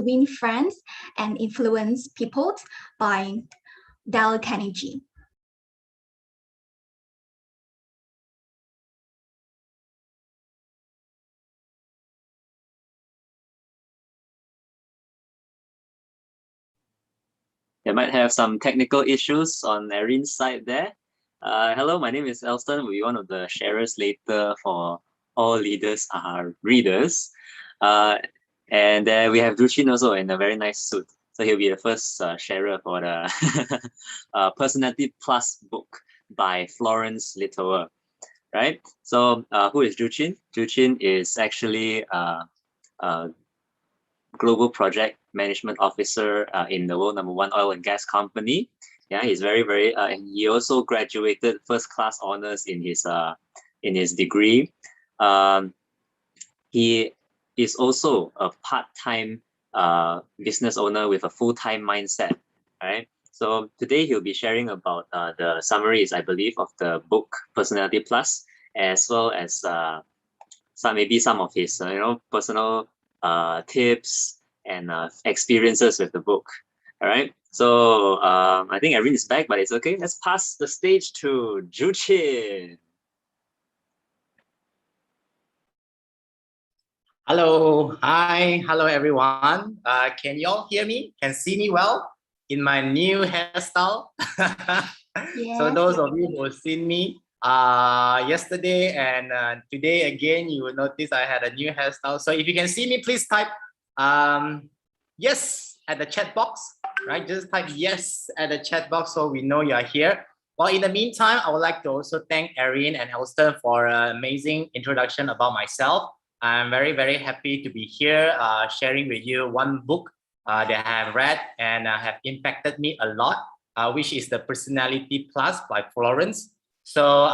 to Win Friends and Influence People by Dale Carnegie. They might have some technical issues on Erin's side there. Hello, my name is Elston. We'll be one of the sharers later for All Leaders Are Readers. And we have Druchin also in a very nice suit. So he'll be the first sharer for the Personality Plus book by Florence Littauer, right? So who is Druchin? Druchin is actually a Global Project Management Officer in the world #1 oil and gas company. Yeah, he's very, and he also graduated first class honors in his degree. He is also a part-time business owner with a full-time mindset, right? So today he'll be sharing about the summaries, I believe, of the book Personality Plus, as well as maybe some of his personal tips and experiences with the book. All right. So I think Erin is back, but it's okay. Let's pass the stage to Druchin. Hello, hi, hello everyone. Can you all hear me? Can see me well in my new hairstyle? Yes. So those of you who have seen me yesterday and today again, you will notice I had a new hairstyle. So if you can see me, please type yes at the chat box, right? Just type yes at the chat box so we know you are here. Well, in the meantime, I would like to also thank Erin and Elston for an amazing introduction about myself. I'm very happy to be here sharing with you one book that I have read and have impacted me a lot, which is the Personality Plus by Florence. So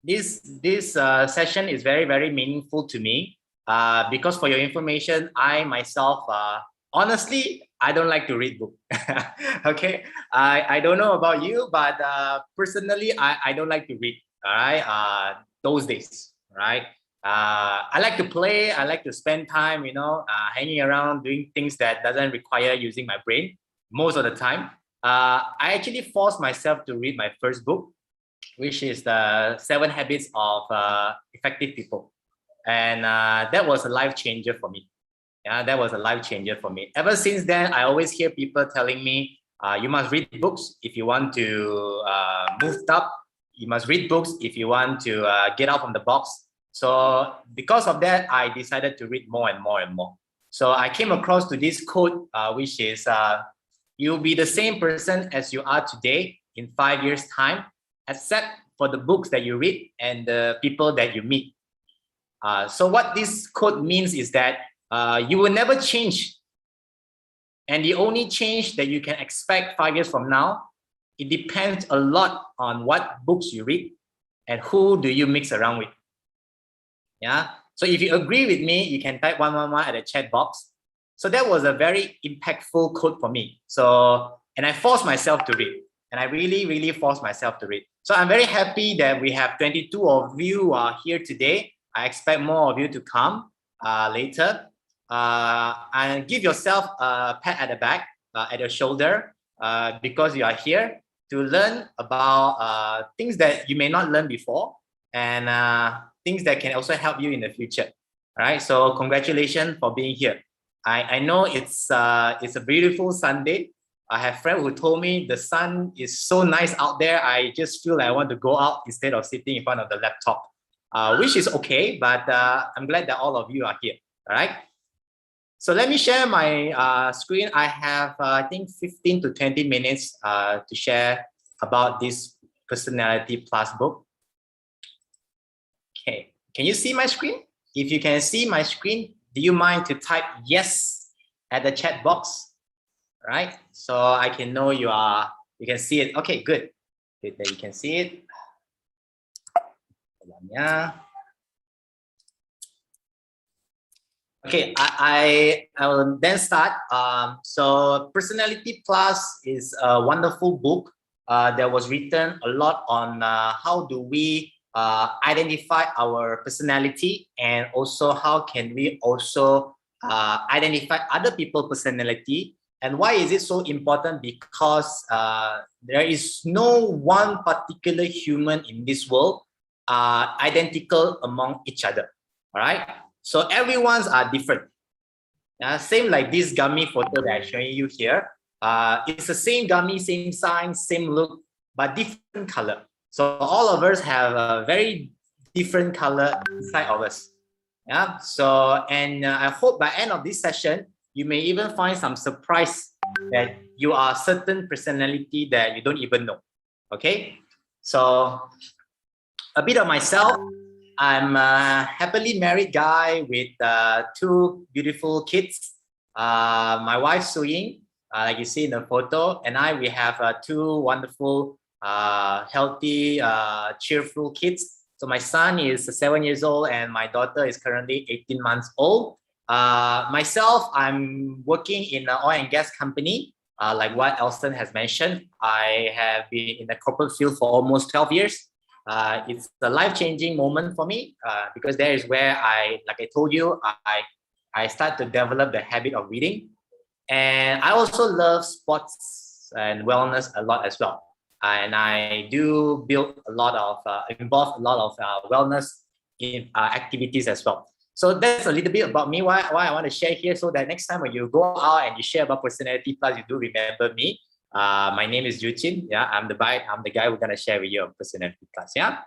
this session is very meaningful to me because for your information, I myself, honestly, I don't like to read books. Okay, I don't know about you, but personally, I don't like to read. All right, those days. Right. I like to play. I like to spend time, hanging around, doing things that doesn't require using my brain most of the time. I actually forced myself to read my first book, which is the 7 Habits of Effective People. And that was a life changer for me. Yeah, that was a life changer for me. Ever since then, I always hear people telling me, you must read books if you want to move up. You must read books if you want to get out from the box. So because of that, I decided to read more and more and more. So I came across to this quote, which is, you'll be the same person as you are today in 5 years' time, except for the books that you read and the people that you meet. So what this quote means is that you will never change. And the only change that you can expect 5 years from now, it depends a lot on what books you read and who do you mix around with. Yeah. So if you agree with me, you can type 111 at the chat box. So that was a very impactful quote for me. So, and I forced myself to read, and I really forced myself to read. So I'm very happy that we have 22 of you here today. I expect more of you to come later. And give yourself a pat at the back, at your shoulder, because you are here to learn about things that you may not learn before, and things that can also help you in the future. All right, so congratulations for being here. I know it's a beautiful Sunday. I have friends who told me the sun is so nice out there. I just feel like I want to go out instead of sitting in front of the laptop, which is okay, but I'm glad that all of you are here. All right. So let me share my screen. I have, I think, 15 to 20 minutes to share about this Personality Plus book. Okay, can you see my screen? If you can see my screen, do you mind to type yes at the chat box? Right, so I can know you can see it. Okay, good. Good that you can see it. Yeah. Okay, I will then start. So Personality Plus is a wonderful book that was written a lot on how do we identify our personality, and also how can we also identify other people's personality. And why is it so important? Because there is no one particular human in this world identical among each other. All right. So everyone's are different. Same like this gummy photo that I'm showing you here. It's the same gummy, same size, same look, but different color. So all of us have a very different color inside of us. Yeah. So, and I hope by end of this session, you may even find some surprise that you are certain personality that you don't even know. Okay. So a bit of myself. I'm a happily married guy with 2 beautiful kids. My wife, Su Ying, like you see in the photo, and we have 2 wonderful, healthy, cheerful kids. So my son is 7 years old and my daughter is currently 18 months old. Myself, I'm working in an oil and gas company. Like what Elston has mentioned, I have been in the corporate field for almost 12 years. It's a life-changing moment for me because there is where like I told you, I start to develop the habit of reading. And I also love sports and wellness a lot as well. And I do build a lot of, involve a lot of wellness in activities as well. So that's a little bit about me, why I want to share here, so that next time when you go out and you share about Personality Plus, you do remember me. My name is Ju Chin. Yeah, I'm the guy who's gonna share with you on Personality Plus. Yeah.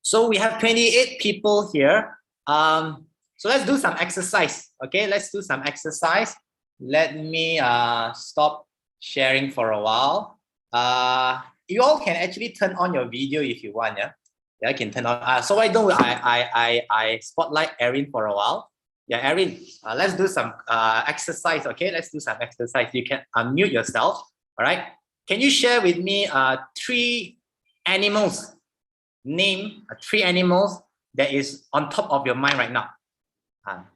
So we have 28 people here. So let's do some exercise. Okay, let's do some exercise. Let me stop sharing for a while. You all can actually turn on your video if you want. Yeah, I can turn on. So why don't I spotlight Erin for a while? Yeah, Erin, let's do some exercise. Okay, let's do some exercise. You can unmute yourself. All right. Can you share with me 3 animals? Name 3 animals that is on top of your mind right now.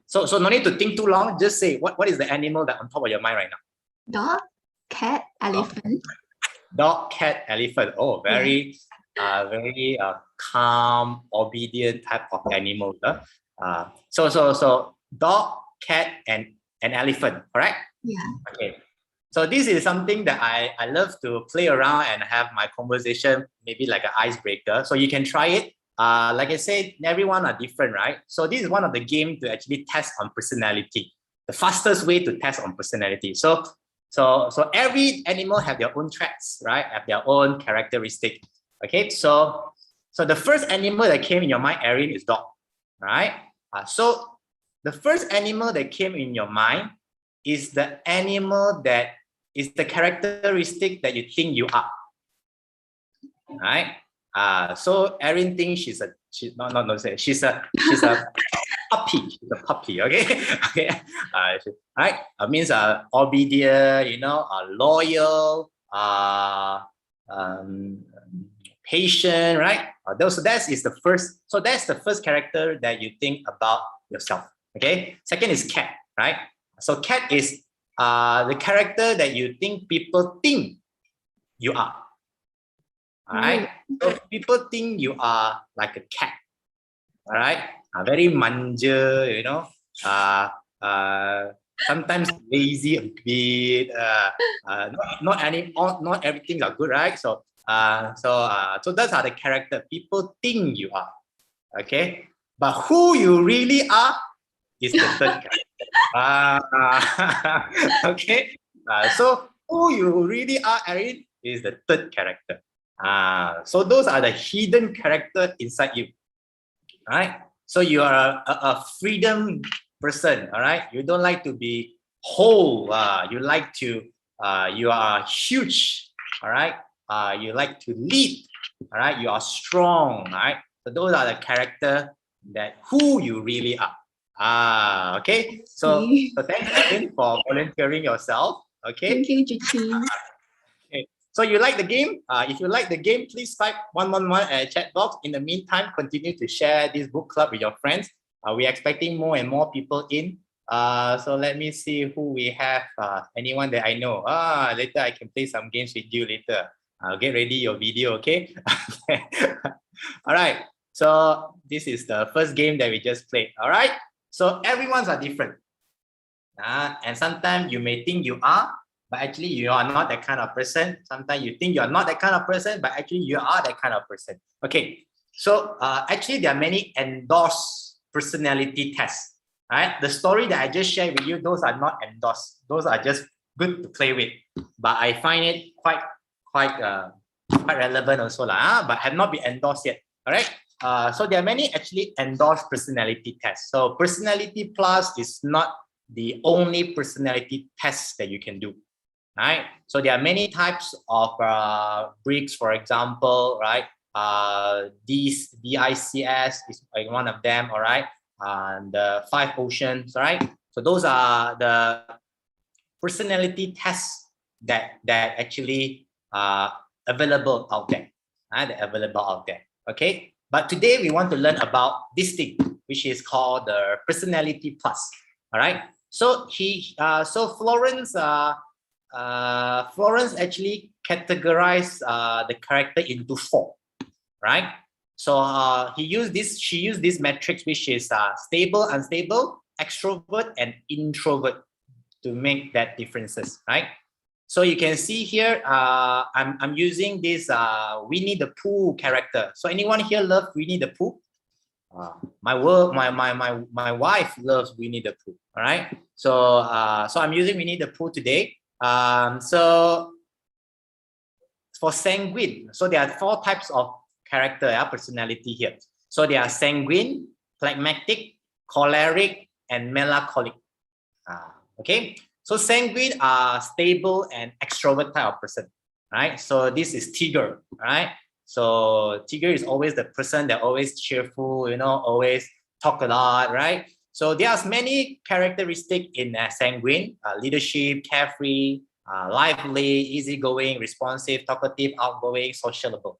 So no need to think too long. Just say what is the animal that on top of your mind right now? Dog, cat, elephant. Dog, cat, elephant. Oh, very calm, obedient type of animal. So dog, cat, and an elephant, correct? Yeah. Okay. So this is something that I love to play around and have my conversation, maybe like an icebreaker. So you can try it. Like I said, everyone are different, right? So this is one of the games to actually test on personality. The fastest way to test on personality. So every animal have their own traits, right? Have their own characteristic. Okay, so the first animal that came in your mind, Erin, is dog, right? So the first animal that came in your mind is the animal that is the characteristic that you think you are, right? So Erin thinks she's a puppy. She's a puppy. Okay, okay. Right. Means obedient. Loyal. Patient. Right. That is the first. So that's the first character that you think about yourself. Okay. Second is cat. Right. So cat is the character that you think people think you are. All right. So people think you are like a cat. All right. Very manja, sometimes lazy a bit. Not everything are good, right? So those are the character people think you are. Okay. But who you really are is the third character. Okay. So who you really are, Erin, is the third character. So those are the hidden character inside you. All right. So you are a freedom person. All right. You don't like to be whole. You like to. You are huge. All right. You like to lead. All right. You are strong. All right. So those are the character that who you really are. Okay. So thanks again for volunteering yourself. Okay. Thank you, Ju Chin. So you like the game? If you like the game, please type 111 at chat box. In the meantime, continue to share this book club with your friends. We're expecting more and more people in. So let me see who we have. Anyone that I know. Later I can play some games with you later. Get ready your video, okay? All right. So this is the first game that we just played. All right. So everyone's are different. And sometimes you may think you are, but actually you are not that kind of person. Sometimes you think you're not that kind of person, but actually you are that kind of person. Okay, so actually there are many endorsed personality tests. Right? The story that I just shared with you, those are not endorsed. Those are just good to play with. But I find it quite relevant also, but have not been endorsed yet. All right. So there are many actually endorsed personality tests. So Personality Plus is not the only personality test that you can do. Right. So there are many types of bricks, for example, right? DICS is one of them. All right. And the 5 oceans, right? So those are the personality tests that actually available out there. They're available out there. Okay. But today we want to learn about this thing, which is called the Personality Plus. All right. So Florence actually categorized the character into 4, right? So she used this matrix, which is stable, unstable, extrovert, and introvert, to make that differences, right? So you can see here, I'm using this Winnie the Pooh character. So anyone here love Winnie the Pooh? My wife loves Winnie the Pooh. All right. So I'm using Winnie the Pooh today. So for sanguine, so there are 4 types of character, personality here. So they are sanguine, phlegmatic, choleric, and melancholic. Okay. So sanguine are stable and extrovert type of person, right? So this is Tiger, right? So Tiger is always the person that always cheerful, always talk a lot, right? So there's many characteristics in sanguine: leadership, carefree, lively, easygoing, responsive, talkative, outgoing, sociable.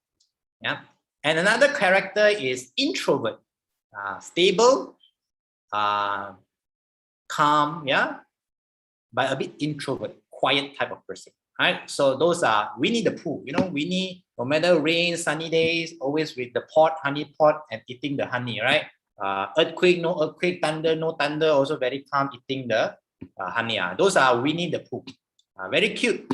Yeah. And another character is introvert, stable, calm, yeah, but a bit introvert, quiet type of person, right? So those are Winnie the Pooh. Winnie, no matter rain, sunny days, always with the honey pot, and eating the honey, right? Earthquake, no earthquake, thunder, no thunder, also very calm, eating the honey. Those are Winnie the Pooh. Very cute,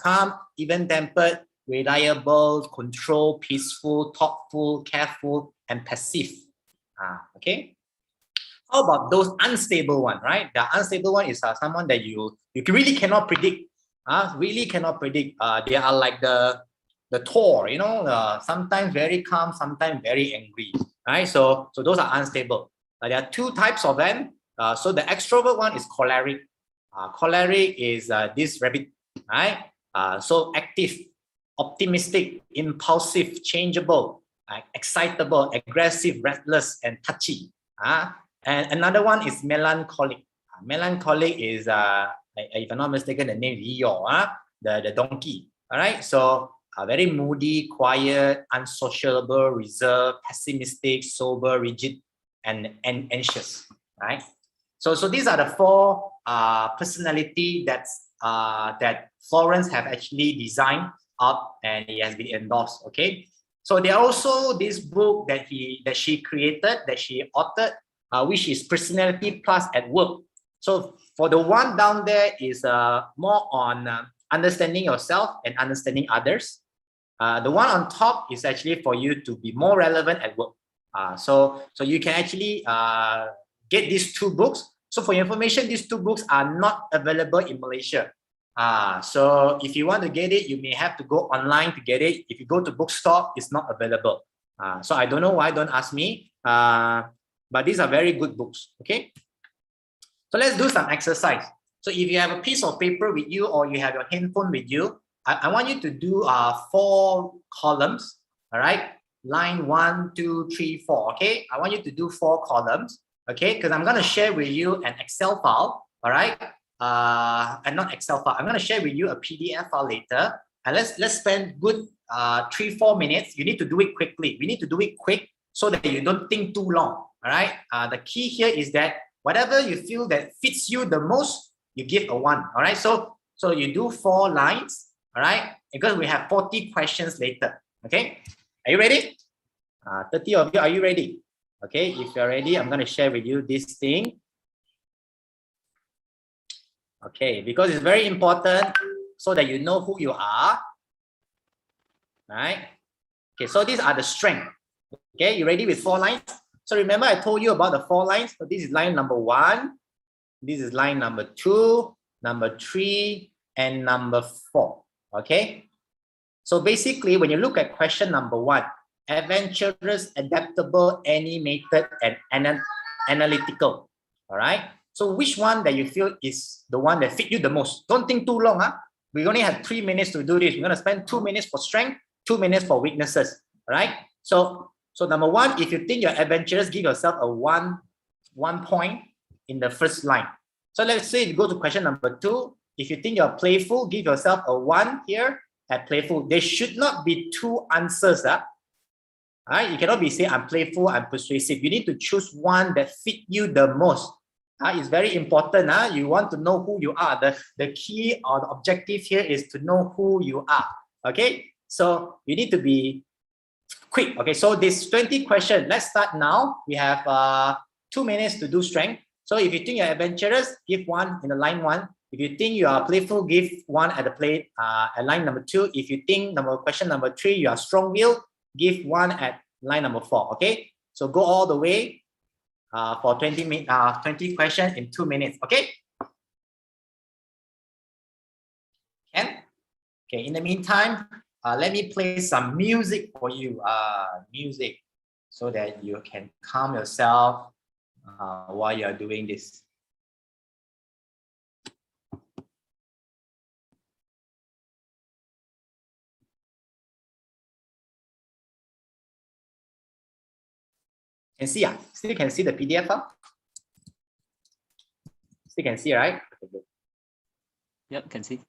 calm, even-tempered, reliable, controlled, peaceful, thoughtful, careful, and passive. Okay. How about those unstable one, right? The unstable one is someone that you really cannot predict. Really cannot predict. They are like the Thor, sometimes very calm, sometimes very angry, right? So those are unstable. There are 2 types of them. So the extrovert one is choleric. Choleric is this rabbit, right? So active, optimistic, impulsive, changeable, excitable, aggressive, restless, and touchy. And another one is melancholic. Melancholic is, if I'm not mistaken, the name Leo, the donkey. All right. So very moody, quiet, unsociable, reserved, pessimistic, sober, rigid, and anxious. Right. So these are the 4 personality that Florence have actually designed up, and it has been endorsed. Okay. So there are also this book that she created, that she authored, which is Personality Plus at Work. So for the one down there is more on understanding yourself and understanding others. The one on top is actually for you to be more relevant at work. So you can actually get these 2 books. So for your information, these 2 books are not available in Malaysia. So if you want to get it, you may have to go online to get it. If you go to bookstore, it's not available. So I don't know why, don't ask me. But these are very good books, okay? So let's do some exercise. So if you have a piece of paper with you or you have your handphone with you, I want you to do 4 columns, all right? Line 1, 2, 3, 4, okay? I want you to do 4 columns, okay? Because I'm gonna share with you an Excel file, all right? And not Excel file, I'm gonna share with you a PDF file later. And let's spend good 3-4 minutes. You need to do it quickly. We need to do it quick so that you don't think too long. All right. The key here is that whatever you feel that fits you the most, you give a 1. All right. So you do 4 lines. All right. Because we have 40 questions later. Okay. Are you ready? 30 of you, are you ready? Okay. If you're ready, I'm going to share with you this thing. Okay, because it's very important so that you know who you are. Right? Okay, so these are the strengths. Okay, you ready with 4 lines? So remember I told you about the 4 lines. So this is line number 1. This is line number 2, number 3, and number 4. Okay. So basically, when you look at question number 1, adventurous, adaptable, animated, and analytical. All right. So which one that you feel is the one that fit you the most? Don't think too long. We only have 3 minutes to do this. We're going to spend 2 minutes for strength, 2 minutes for weaknesses. All right. So number 1, if you think you're adventurous, give yourself a one point in the first line. So let's say you go to question number 2. If you think you're playful, give yourself a 1 here at playful. There should not be 2 answers. All right? You cannot be saying I'm playful, I'm persuasive. You need to choose one that fit you the most. It's very important. You want to know who you are. The key or the objective here is to know who you are. Okay, so you need to be quick. Okay, so this 20 question, let's start now. We have 2 minutes to do strength. So if you think you're adventurous, give 1 in the line 1. If you think you are playful, give 1 at the at line number 2. If you think question number 3, you are strong-willed, give 1 at line number 4. Okay, so go all the way for 20 questions in 2 minutes. Okay. Ken? Okay. In the meantime, let me play some music for you. Music, so that you can calm yourself while you are doing this. Can see, still can see the PDF. Still can see, right? Yep, can see.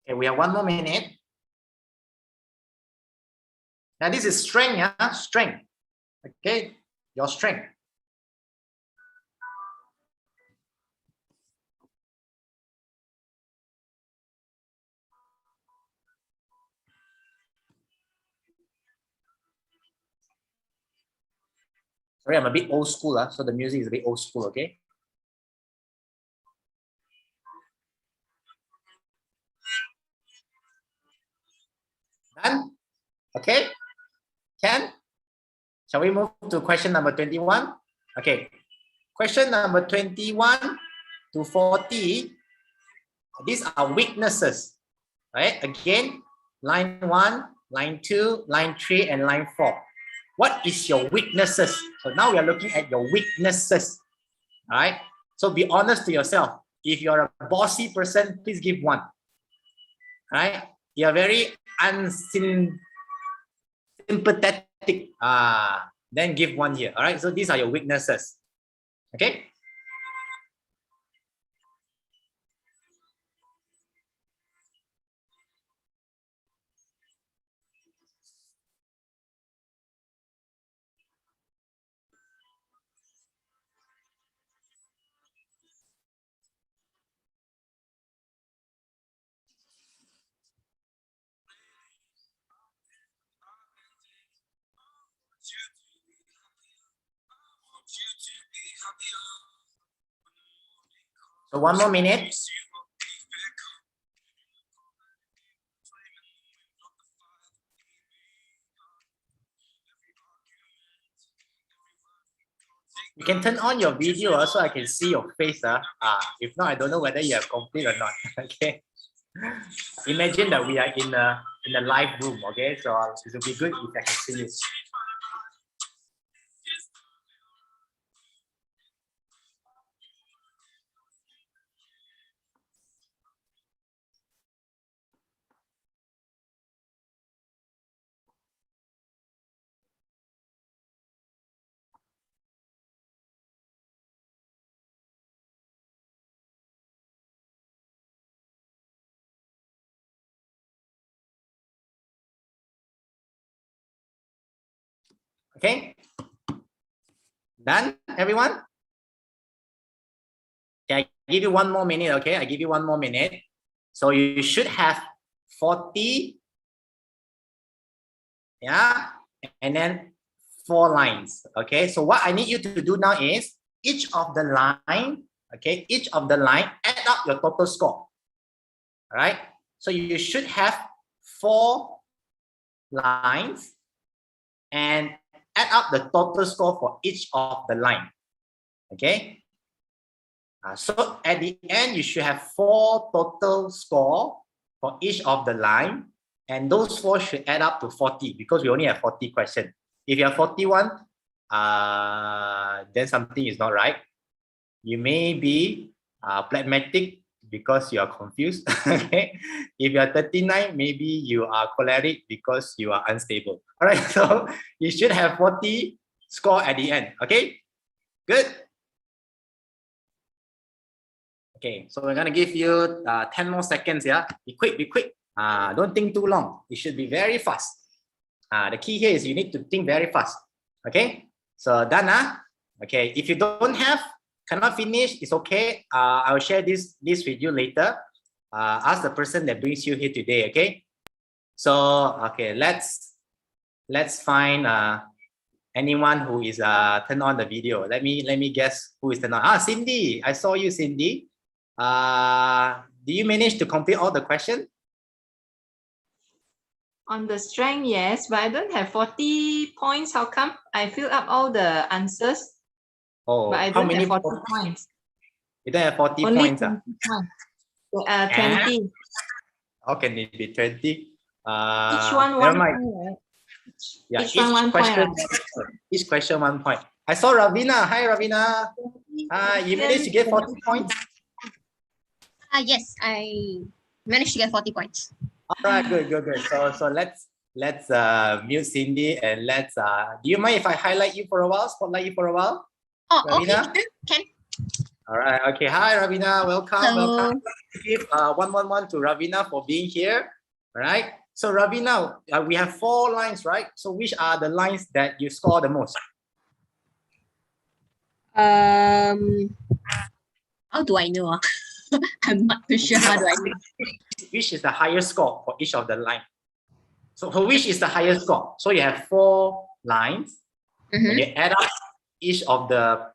Okay, we have 1 more minute. Now this is strength, strength. Okay, your strength. Sorry, I'm a bit old school, so the music is a bit old school, okay? Done? Okay? Ken? Shall we move to question number 21? Okay. Question number 21 to 40. These are weaknesses. Right? Again, line 1, line 2, line 3, and line 4. What is your weaknesses? So now we are looking at your weaknesses. All right? So be honest to yourself. If you're a bossy person, please give 1. All right? You're very unsympathetic. Then give 1 here. All right? So these are your weaknesses. Okay? So 1 more minute. You can turn on your video so I can see your face. If not, I don't know whether you have complete or not. Okay. Imagine that we are in a live room. Okay, so it will be good if I can see you. Okay. Done, everyone? Okay, I give you one more minute, okay? I give you one more minute. So you should have 40, yeah, and then 4 lines, okay? So what I need you to do now is each of the line, okay? Each of the line, add up your total score, all right? So you should have 4 lines and add up the total score for each of the line, okay? So at the end, you should have 4 total score for each of the line, and those 4 should add up to 40 because we only have 40 questions. If you have 41, then something is not right. You may be phlegmatic because you are confused. Okay. If you are 39, maybe you are choleric because you are unstable. All right. So you should have 40 score at the end. Okay. Good. Okay. So we're gonna give you 10 more seconds. Yeah. Be quick. Be quick. Don't think too long. It should be very fast. The key here is you need to think very fast. Okay. So done. Okay. If you don't have, cannot finish, it's okay. I will share this with you later. Ask the person that brings you here today. Okay. So okay, let's find anyone who is turn on the video. Let me guess who is turned on. Cindy, I saw you, Cindy. Do you manage to complete all the questions? On the strength, yes, but I don't have 40 points. How come? I filled up all the answers, Oh, but I how don't many have 40 points. You don't have 40 Only points. 20 points. 20. How can it be 20? Each one never 1 mind. point, right? Yeah, each one 1 question, point. each question 1 point. I saw Ravina. Hi, Ravina. You managed to get 40 points. Yes, I managed to get 40 points. All right, good. So let's mute Cindy and let's. Do you mind if I highlight you for a while, spotlight you for a while? Oh, Ravina? okay, can. All right. Okay. Hi, Ravina. Welcome. Hello. Welcome. Give 111 to Ravina for being here. All right. So Ravina, we have 4 lines, right? So which are the lines that you score the most? How do I know? I'm not too sure. How do I know? Which is the highest score for each of the line? So for which is the highest score? So you have 4 lines. When you add up each of the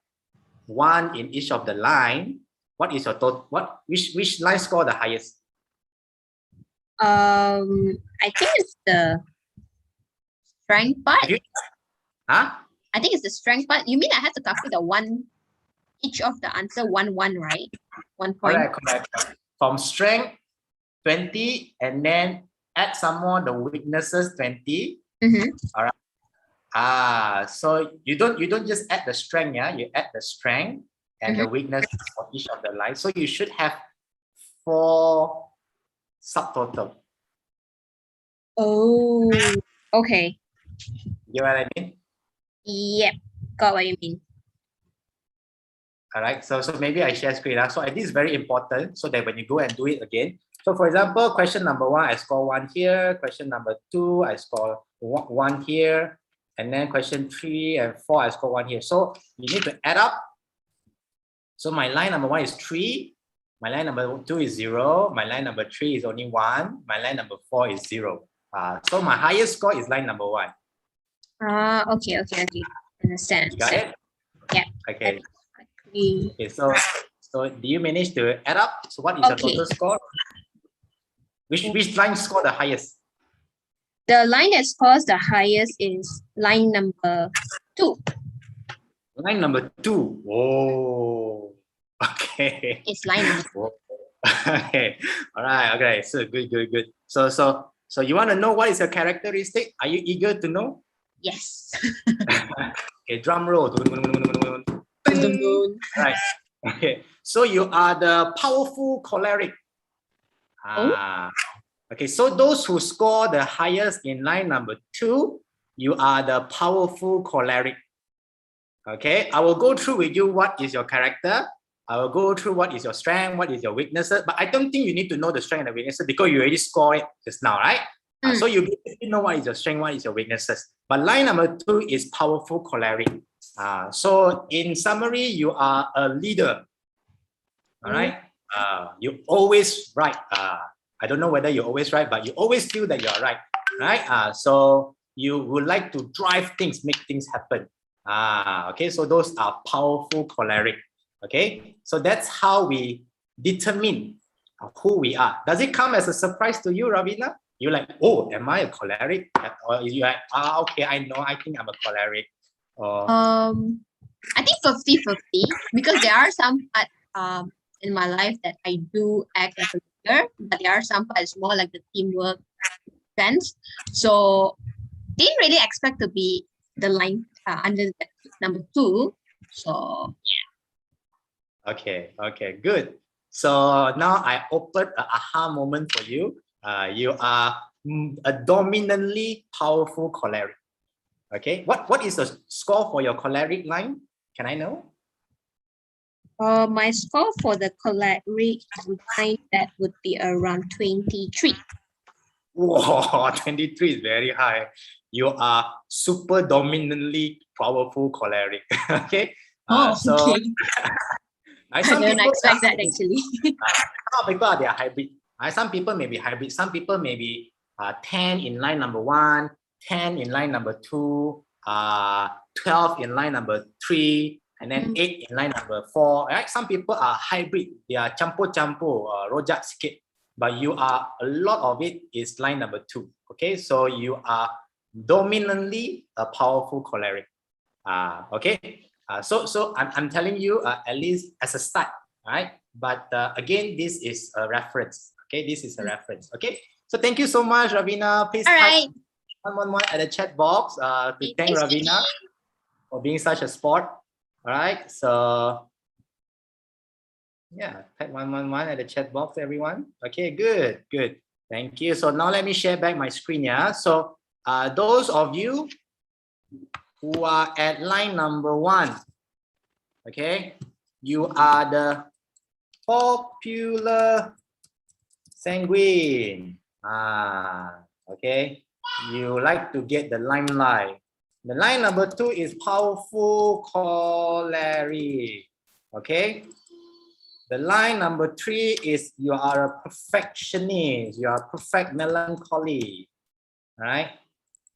one in each of the line, what is your total? Which line score the highest? I think it's the strength part. I think it's the strength part. You mean I have to calculate the one, each of the answer 1, right? 1 point. Correct. From strength 20 and then add some more the weaknesses 20. All right. So you don't just add the strength, yeah. You add the strength and the weakness for each of the lines. So you should have 4 subtotal. Oh, okay. You know what I mean? Yep, got what you mean. All right. So maybe I share screen. So this is very important so that when you go and do it again. So for example, question number 1, I score 1 here. Question number 2, I score 1 here. And then question 3 and 4, I score 1 here. So you need to add up. So my line number 1 is 3. My line number 2 is 0. My line number 3 is only 1. My line number 4 is 0. So my highest score is line number 1. Okay. Understand. You got it? Yeah. Okay. Okay. So do you manage to add up? So what is the total score? Which line score the highest? The line that scores the highest is line number 2. Line number 2. Oh, okay. It's line number 2. Okay. All right. Okay. So good. So you want to know what is your characteristic? Are you eager to know? Yes. Okay. Drum roll. All right. Okay. So you are the powerful choleric. Okay. So those who score the highest in line number 2, you are the powerful choleric. Okay. I will go through with you what is your character. I will go through what is your strength, what is your weaknesses, but I don't think you need to know the strength and the weaknesses because you already scored it just now, right? So you know what is your strength, what is your weaknesses. But line number 2 is powerful choleric. So in summary, you are a leader. All right. You always right. I don't know whether you're always right, but you always feel that you are right. Right. So you would like to drive things, make things happen. Okay. So those are powerful choleric. Okay. So that's how we determine who we are. Does it come as a surprise to you, Ravina? You're like, oh, am I a choleric? Or you like, okay, I know, I think I'm a choleric. Or I think 50-50 because there are some part in my life that I do act as a leader, but there are some parts more like the teamwork sense. So didn't really expect to be the line under the number 2. So yeah. Okay, good. So now I opened an aha moment for you. You are a dominantly powerful choleric. Okay, what is the score for your choleric line? Can I know? My score for the choleric line, that would be around 23. Wow, 23 is very high. You are super dominantly powerful choleric. Okay. Okay. I don't expect that actually. Some people they are hybrid. Some people may be hybrid. Some people may be 10 in line number 1, 10 in line number 2, 12 in line number 3, and then 8 in line number 4. Right? Some people are hybrid. They are campur-campur, rojak sikit. But you are, a lot of it is line number 2. Okay, so you are dominantly a powerful choleric. Okay. So I'm telling you at least as a start, right? But again, this is a reference. Okay, this is a reference. Okay, so thank you so much, Ravina. Please type 111 at the chat box to thank Ravina for being such a sport. All right, so yeah, type 111 at the chat box, everyone. Okay, good. Thank you. So now let me share back my screen. Yeah. So those of you who are at line number 1, okay, you are the popular sanguine. Okay, you like to get the limelight. The line number 2 is powerful choleric. Okay, the line number 3 is you are a perfectionist. You are perfect melancholy, right?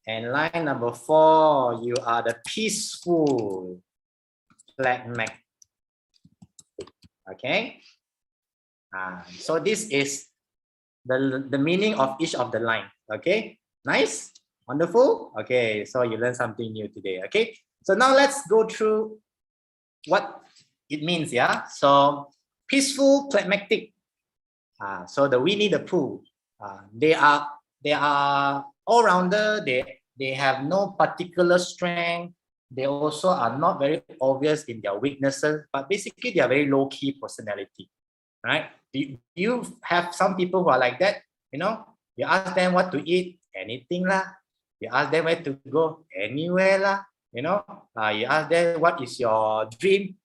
And line number 4, you are the peaceful phlegmatic. Okay. So this is the meaning of each of the line. Okay. Nice. Wonderful. Okay. So you learned something new today. Okay. So now let's go through what it means. Yeah. So peaceful phlegmatic. So the Winnie the Pooh. They are all-rounder. They have no particular strength. They also are not very obvious in their weaknesses, but basically they are very low-key personality, right? You have some people who are like that, you know, you ask them what to eat, anything lah. You ask them where to go, anywhere lah. You know, you ask them what is your dream,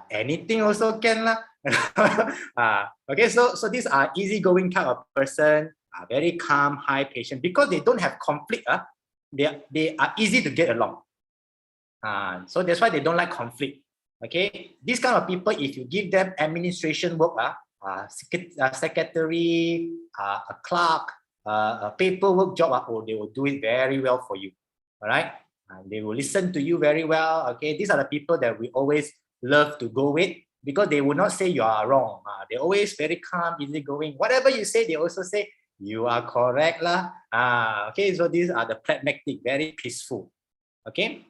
anything also can lah. Okay, so these are easygoing type of person, very calm, high patient, because they don't have conflict. They are easy to get along. So that's why they don't like conflict. Okay, these kind of people, if you give them administration work, secretary, a clerk, a paperwork job, they will do it very well for you. All right, they will listen to you very well. Okay, these are the people that we always love to go with because they will not say you are wrong. They're always very calm, easygoing. Whatever you say, they also say you are correct lah. Okay, so these are the phlegmatic, very peaceful. Okay.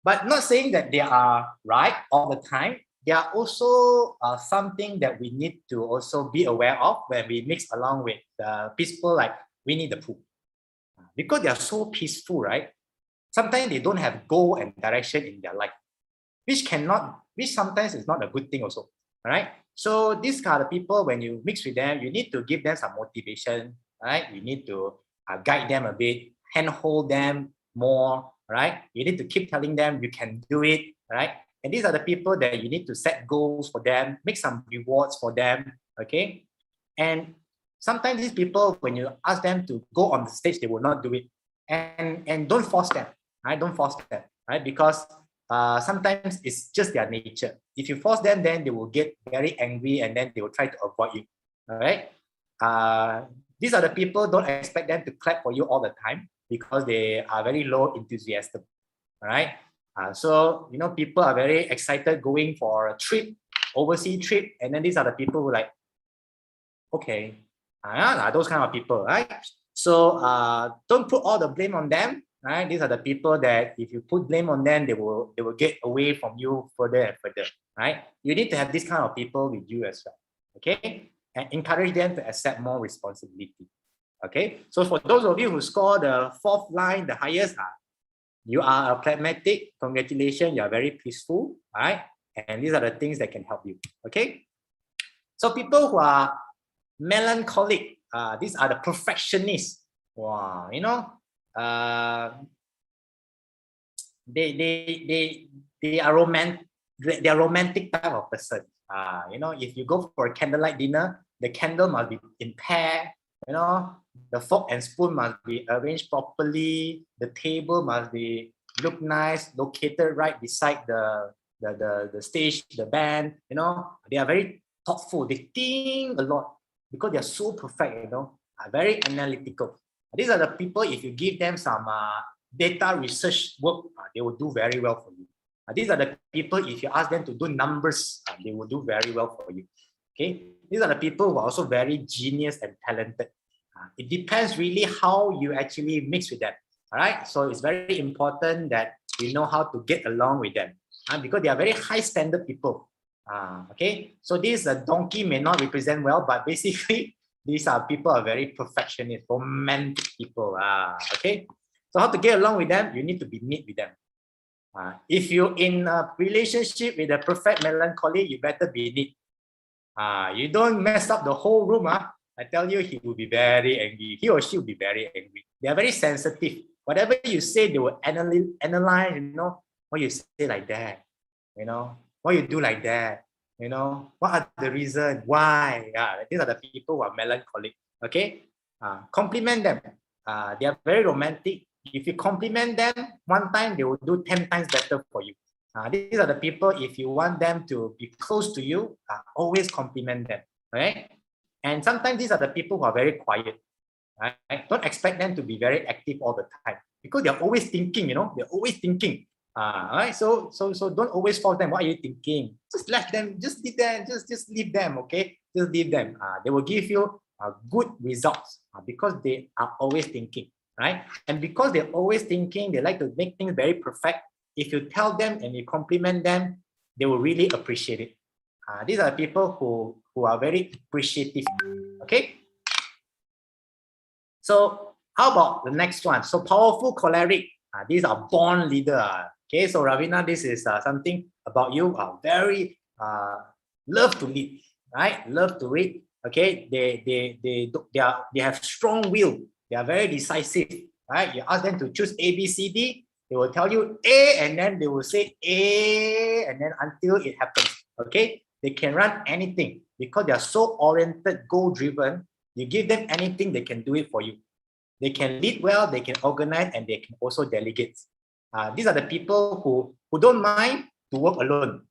But not saying that they are right all the time. They are also something that we need to also be aware of when we mix along with people like Winnie the Pooh. Because they are so peaceful, right? Sometimes they don't have goal and direction in their life, which sometimes is not a good thing also, right? So these kind of people, when you mix with them, you need to give them some motivation, right? You need to guide them a bit, handhold them more, right? You need to keep telling them you can do it, right? And these are the people that you need to set goals for them, make some rewards for them, okay? And sometimes these people, when you ask them to go on the stage, they will not do it. And don't force them, right? Don't force them, right? Because sometimes it's just their nature. If you force them, then they will get very angry and then they will try to avoid you. All right. These are the people, don't expect them to clap for you all the time because they are very low enthusiasm. All right. So, you know, people are very excited going for a trip, overseas trip. And then these are the people who like, okay, those kind of people, right? So don't put all the blame on them. Right? These are the people that if you put blame on them, they will get away from you further and further. Right? You need to have this kind of people with you as well. Okay, and encourage them to accept more responsibility. Okay, so for those of you who score the 4th line, the highest, you are a pragmatic. Congratulations, you are very peaceful. Right? And these are the things that can help you. Okay, so people who are melancholic, these are the perfectionists. Wow, you know. They are romantic type of person. You know, if you go for a candlelight dinner, the candle must be in pair. You know, the fork and spoon must be arranged properly. The table must be look nice, located right beside the stage, the band. You know, they are very thoughtful. They think a lot because they are so perfect. You know, very analytical. These are the people, if you give them some data research work, they will do very well for you. These are the people, if you ask them to do numbers, they will do very well for you. Okay, these are the people who are also very genius and talented. It depends really how you actually mix with them. All right, so it's very important that you know how to get along with them because they are very high standard people. Okay, so this donkey may not represent well, but basically, these are people are very perfectionist, romantic people. Okay, so how to get along with them? You need to be neat with them. If you're in a relationship with a perfect melancholy, you better be neat. You don't mess up the whole room. I tell you, he will be very angry. He or she will be very angry. They are very sensitive. Whatever you say, they will analyze. You know, why you say like that? You know, why you do like that? You know, what are the reasons? Why? These are the people who are melancholic. Okay, compliment them. They are very romantic. If you compliment them one time, they will do 10 times better for you. These are the people, if you want them to be close to you, always compliment them. Right? And sometimes these are the people who are very quiet. Right? Don't expect them to be very active all the time because they're always thinking. You know, they're always thinking. Right? So don't always force them. What are you thinking? Just let them. Just leave them. Just leave them. Okay, just leave them. They will give you good results because they are always thinking. Right? And because they're always thinking, they like to make things very perfect. If you tell them and you compliment them, they will really appreciate it. These are people who are very appreciative. Okay. So how about the next one? So powerful choleric. These are born leader. Okay. So Ravina, this is something about you. Very love to lead. Right. Love to read. Okay. They have strong will. They are very decisive. Right. You ask them to choose A, B, C, D. They will tell you A, and then they will say A, and then until it happens. Okay. They can run anything because they are so oriented, goal-driven. You give them anything, they can do it for you. They can lead well, they can organize, and they can also delegate. These are the people who don't mind to work alone.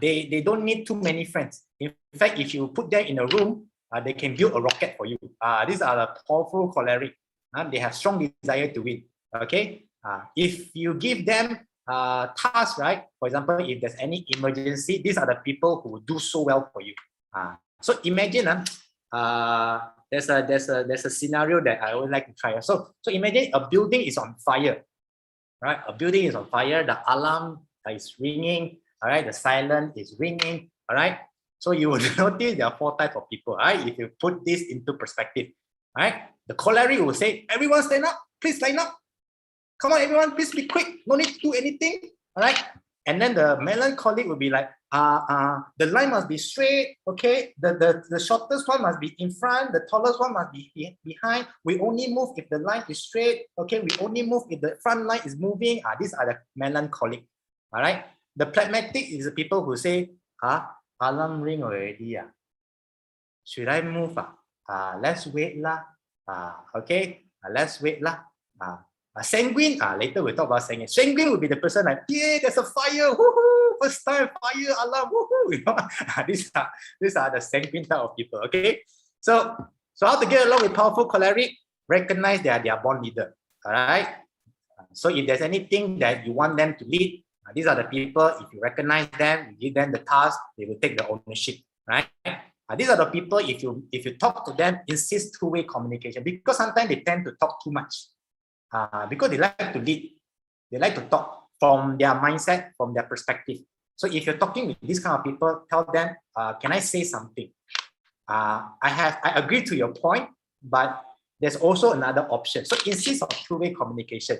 They don't need too many friends. In fact, if you put them in a room, they can build a rocket for you. These are the powerful choleric. They have strong desire to win. Okay. If you give them tasks, right? For example, if there's any emergency, these are the people who do so well for you. So imagine there's a scenario that I would like to try. So imagine a building is on fire, right? A building is on fire. The alarm is ringing. All right, the siren is ringing. All right. So you will notice there are 4 types of people. Right? If you put this into perspective, right? The choleric will say, "Everyone stand up, please line up. Come on, everyone, please be quick. No need to do anything." All right. And then the melancholic will be like, the line must be straight. Okay. The shortest one must be in front. The tallest one must be behind. We only move if the line is straight. Okay. We only move if the front line is moving. These are the melancholic. All right. The pragmatic is the people who say, alarm ring already. Should I move? Let's wait lah. Okay. Let's wait lah. Sanguine, later we'll talk about sanguine. Sanguine will be the person like, yeah, there's a fire, woohoo, first time fire alarm, woohoo. You know, these are the sanguine type of people. Okay, so how to get along with powerful choleric? Recognize they are their born leader. All right. So if there's anything that you want them to lead, these are the people. If you recognize them, you give them the task, they will take the ownership. Right. These are the people. If you talk to them, insist two-way communication, because sometimes they tend to talk too much. Because they like to lead, they like to talk from their mindset, from their perspective. So if you're talking with these kind of people, tell them, can I say something? I agree to your point, but there's also another option. So insist on two-way communication.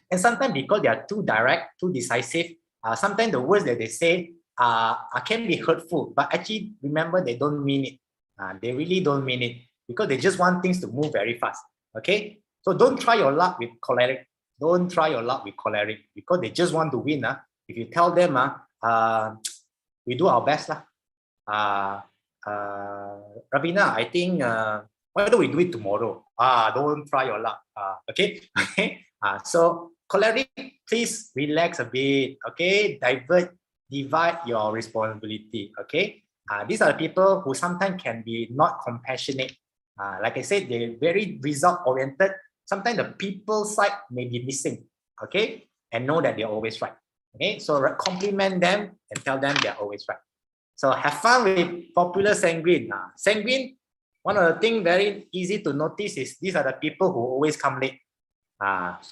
And sometimes because they are too direct, too decisive, sometimes the words that they say can be hurtful, but actually remember, they don't mean it. They really don't mean it, because they just want things to move very fast. Okay? So don't try your luck with choleric. Don't try your luck with choleric, because they just want to win. If you tell them, we do our best. Ravina, I think, why don't we do it tomorrow? Don't try your luck. Okay? So choleric, please relax a bit. Okay? Divide your responsibility. Okay? These are the people who sometimes can be not compassionate. Like I said, they're very result-oriented. Sometimes the people side may be missing, okay? And know that they're always right, okay? So compliment them and tell them they're always right. So have fun with popular sanguine. Sanguine, one of the things very easy to notice is these are the people who always come late.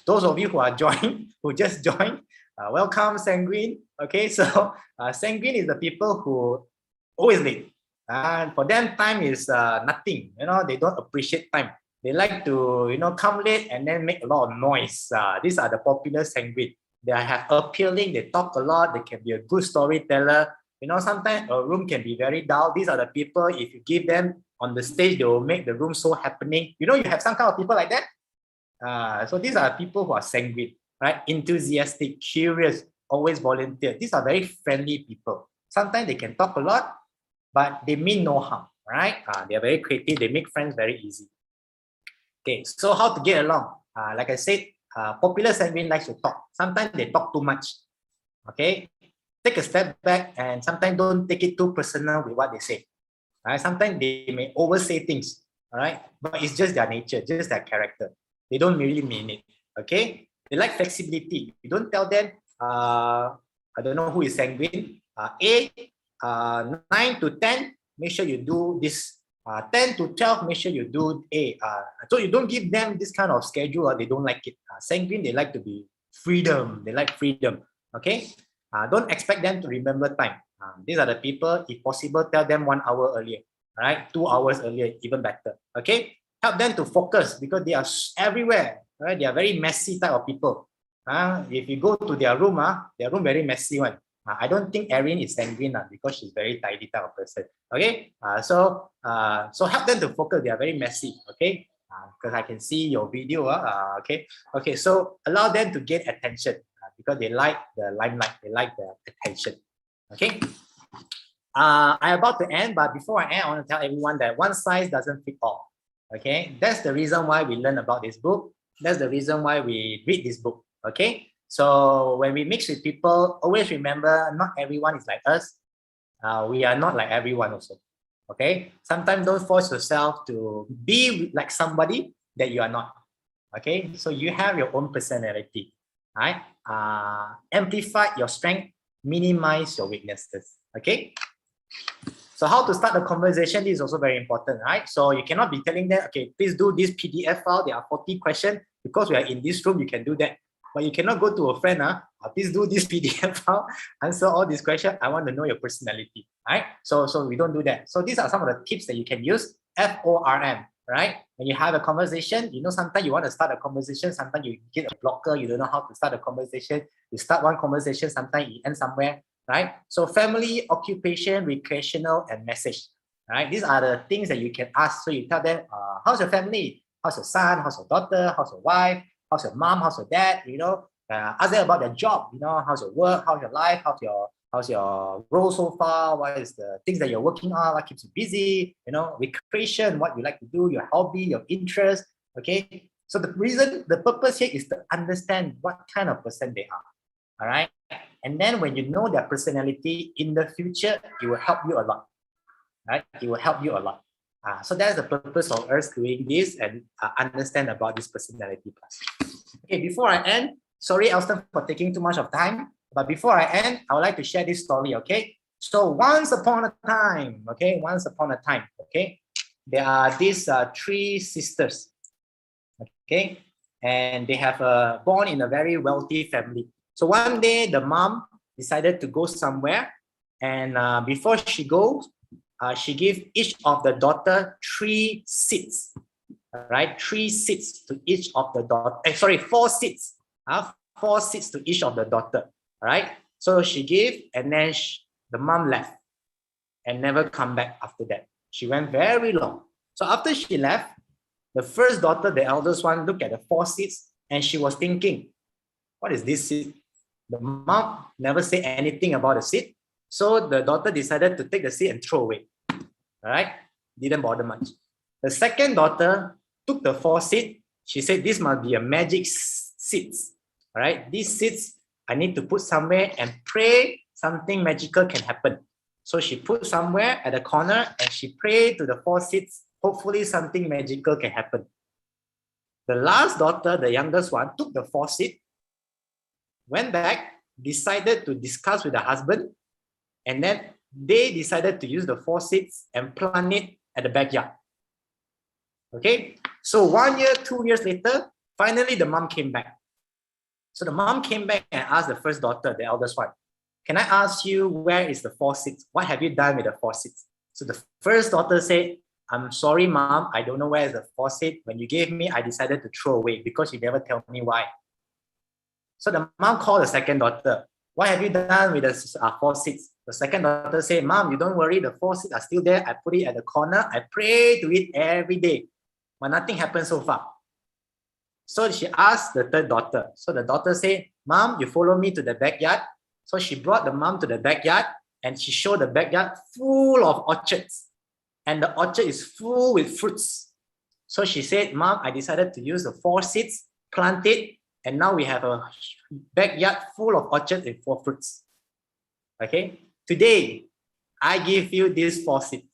Those of you who are who just joined, welcome sanguine, okay? So sanguine is the people who always late. And for them, time is nothing. You know, they don't appreciate time. They like to, come late and then make a lot of noise. These are the popular sanguine. They have appealing. They talk a lot. They can be a good storyteller. Sometimes a room can be very dull. These are the people, if you give them on the stage, they will make the room so happening. You have some kind of people like that. So these are people who are sanguine, right? Enthusiastic, curious, always volunteer. These are very friendly people. Sometimes they can talk a lot, but they mean no harm, right? They are very creative. They make friends very easy. Okay, so how to get along? Like I said, popular sanguine likes to talk. Sometimes they talk too much. Okay, take a step back and sometimes don't take it too personal with what they say. Right? Sometimes they may oversay things. All right, but it's just their nature, just their character. They don't really mean it. Okay, they like flexibility. You don't tell them. I don't know who is sanguine. 9 to 10, make sure you do this. 10 to 12, make sure you do A. So you don't give them this kind of schedule, or they don't like it. Sanguine, they like to be freedom. They like freedom. Okay? Don't expect them to remember time. These are the people, if possible, tell them 1 hour earlier. Right? 2 hours earlier, even better. Okay? Help them to focus, because they are everywhere. Right? They are very messy type of people. If you go to their room very messy one. I don't think Erin is sanguine because she's very tidy type of person. Okay, so help them to focus. They are very messy. Okay, because I can see your video. Okay. So allow them to get attention because they like the limelight. They like the attention. Okay. I'm about to end, but before I end, I want to tell everyone that one size doesn't fit all. Okay, that's the reason why we learn about this book. That's the reason why we read this book. Okay. So when we mix with people, always remember, not everyone is like us. We are not like everyone also. Okay. Sometimes don't force yourself to be like somebody that you are not. Okay. So you have your own personality. Right? Amplify your strength, minimize your weaknesses. Okay. So how to start the conversation is also very important, right? So you cannot be telling them, okay, please do this PDF file. There are 40 questions. Because we are in this room, you can do that. But you cannot go to a friend, please do this PDF file, answer all these questions. I want to know your personality, right? So we don't do that. So these are some of the tips that you can use. FORM, right? When you have a conversation, sometimes you want to start a conversation, sometimes you get a blocker, you don't know how to start a conversation. You start one conversation, sometimes you end somewhere, right? So family, occupation, recreational, and message, right? These are the things that you can ask. So you tell them, how's your family? How's your son? How's your daughter? How's your wife? How's your mom? How's your dad? Ask them about their job. How's your work? How's your life? How's your role so far? What is the things that you're working on? What keeps you busy? Recreation, what you like to do, your hobby, your interest. Okay. So the purpose here is to understand what kind of person they are. All right. And then when you know their personality in the future, it will help you a lot. Right? It will help you a lot. So that's the purpose of us doing this and understand about this personality plus. Okay, before I end, sorry, Elston, for taking too much of time. But before I end, I would like to share this story, okay? So once upon a time, okay, there are these 3 sisters, okay? And they have born in a very wealthy family. So one day, the mom decided to go somewhere. And before she goes, she gave each of the daughter 3 seats, right? 3 seats to each of the daughter. 4 seats. 4 seats to each of the daughter, right? So she gave, and then the mom left and never come back after that. She went very long. So after she left, the first daughter, the eldest one, looked at the 4 seats and she was thinking, what is this seat? The mom never said anything about the seat. So the daughter decided to take the seat and throw away. All right? Didn't bother much. The second daughter took the 4 seat. She said, this must be a magic seats. All right? These seats, I need to put somewhere and pray something magical can happen. So she put somewhere at the corner and she prayed to the 4 seats. Hopefully something magical can happen. The last daughter, the youngest one, took the 4 seat, went back, decided to discuss with the husband, and then they decided to use the 4 seats and plant it at the backyard. Okay, so 1 year, 2 years later, finally the mom came back. So the mom came back and asked the first daughter, the eldest one, can I ask you, where is the 4 seats? What have you done with the 4 seats? So the first daughter said, I'm sorry, mom, I don't know where is the 4 seat. When you gave me, I decided to throw away because you never tell me why. So the mom called the second daughter. What have you done with the 4 seats? The second daughter said, Mom, you don't worry, the 4 seats are still there. I put it at the corner. I pray to it every day, but nothing happened so far. So she asked the third daughter. So the daughter said, Mom, you follow me to the backyard. So she brought the mom to the backyard and she showed the backyard full of orchards. And the orchard is full with fruits. So she said, Mom, I decided to use the 4 seeds, plant it, and now we have a backyard full of orchards and 4 fruits. Okay, today, I give you these 4 seeds.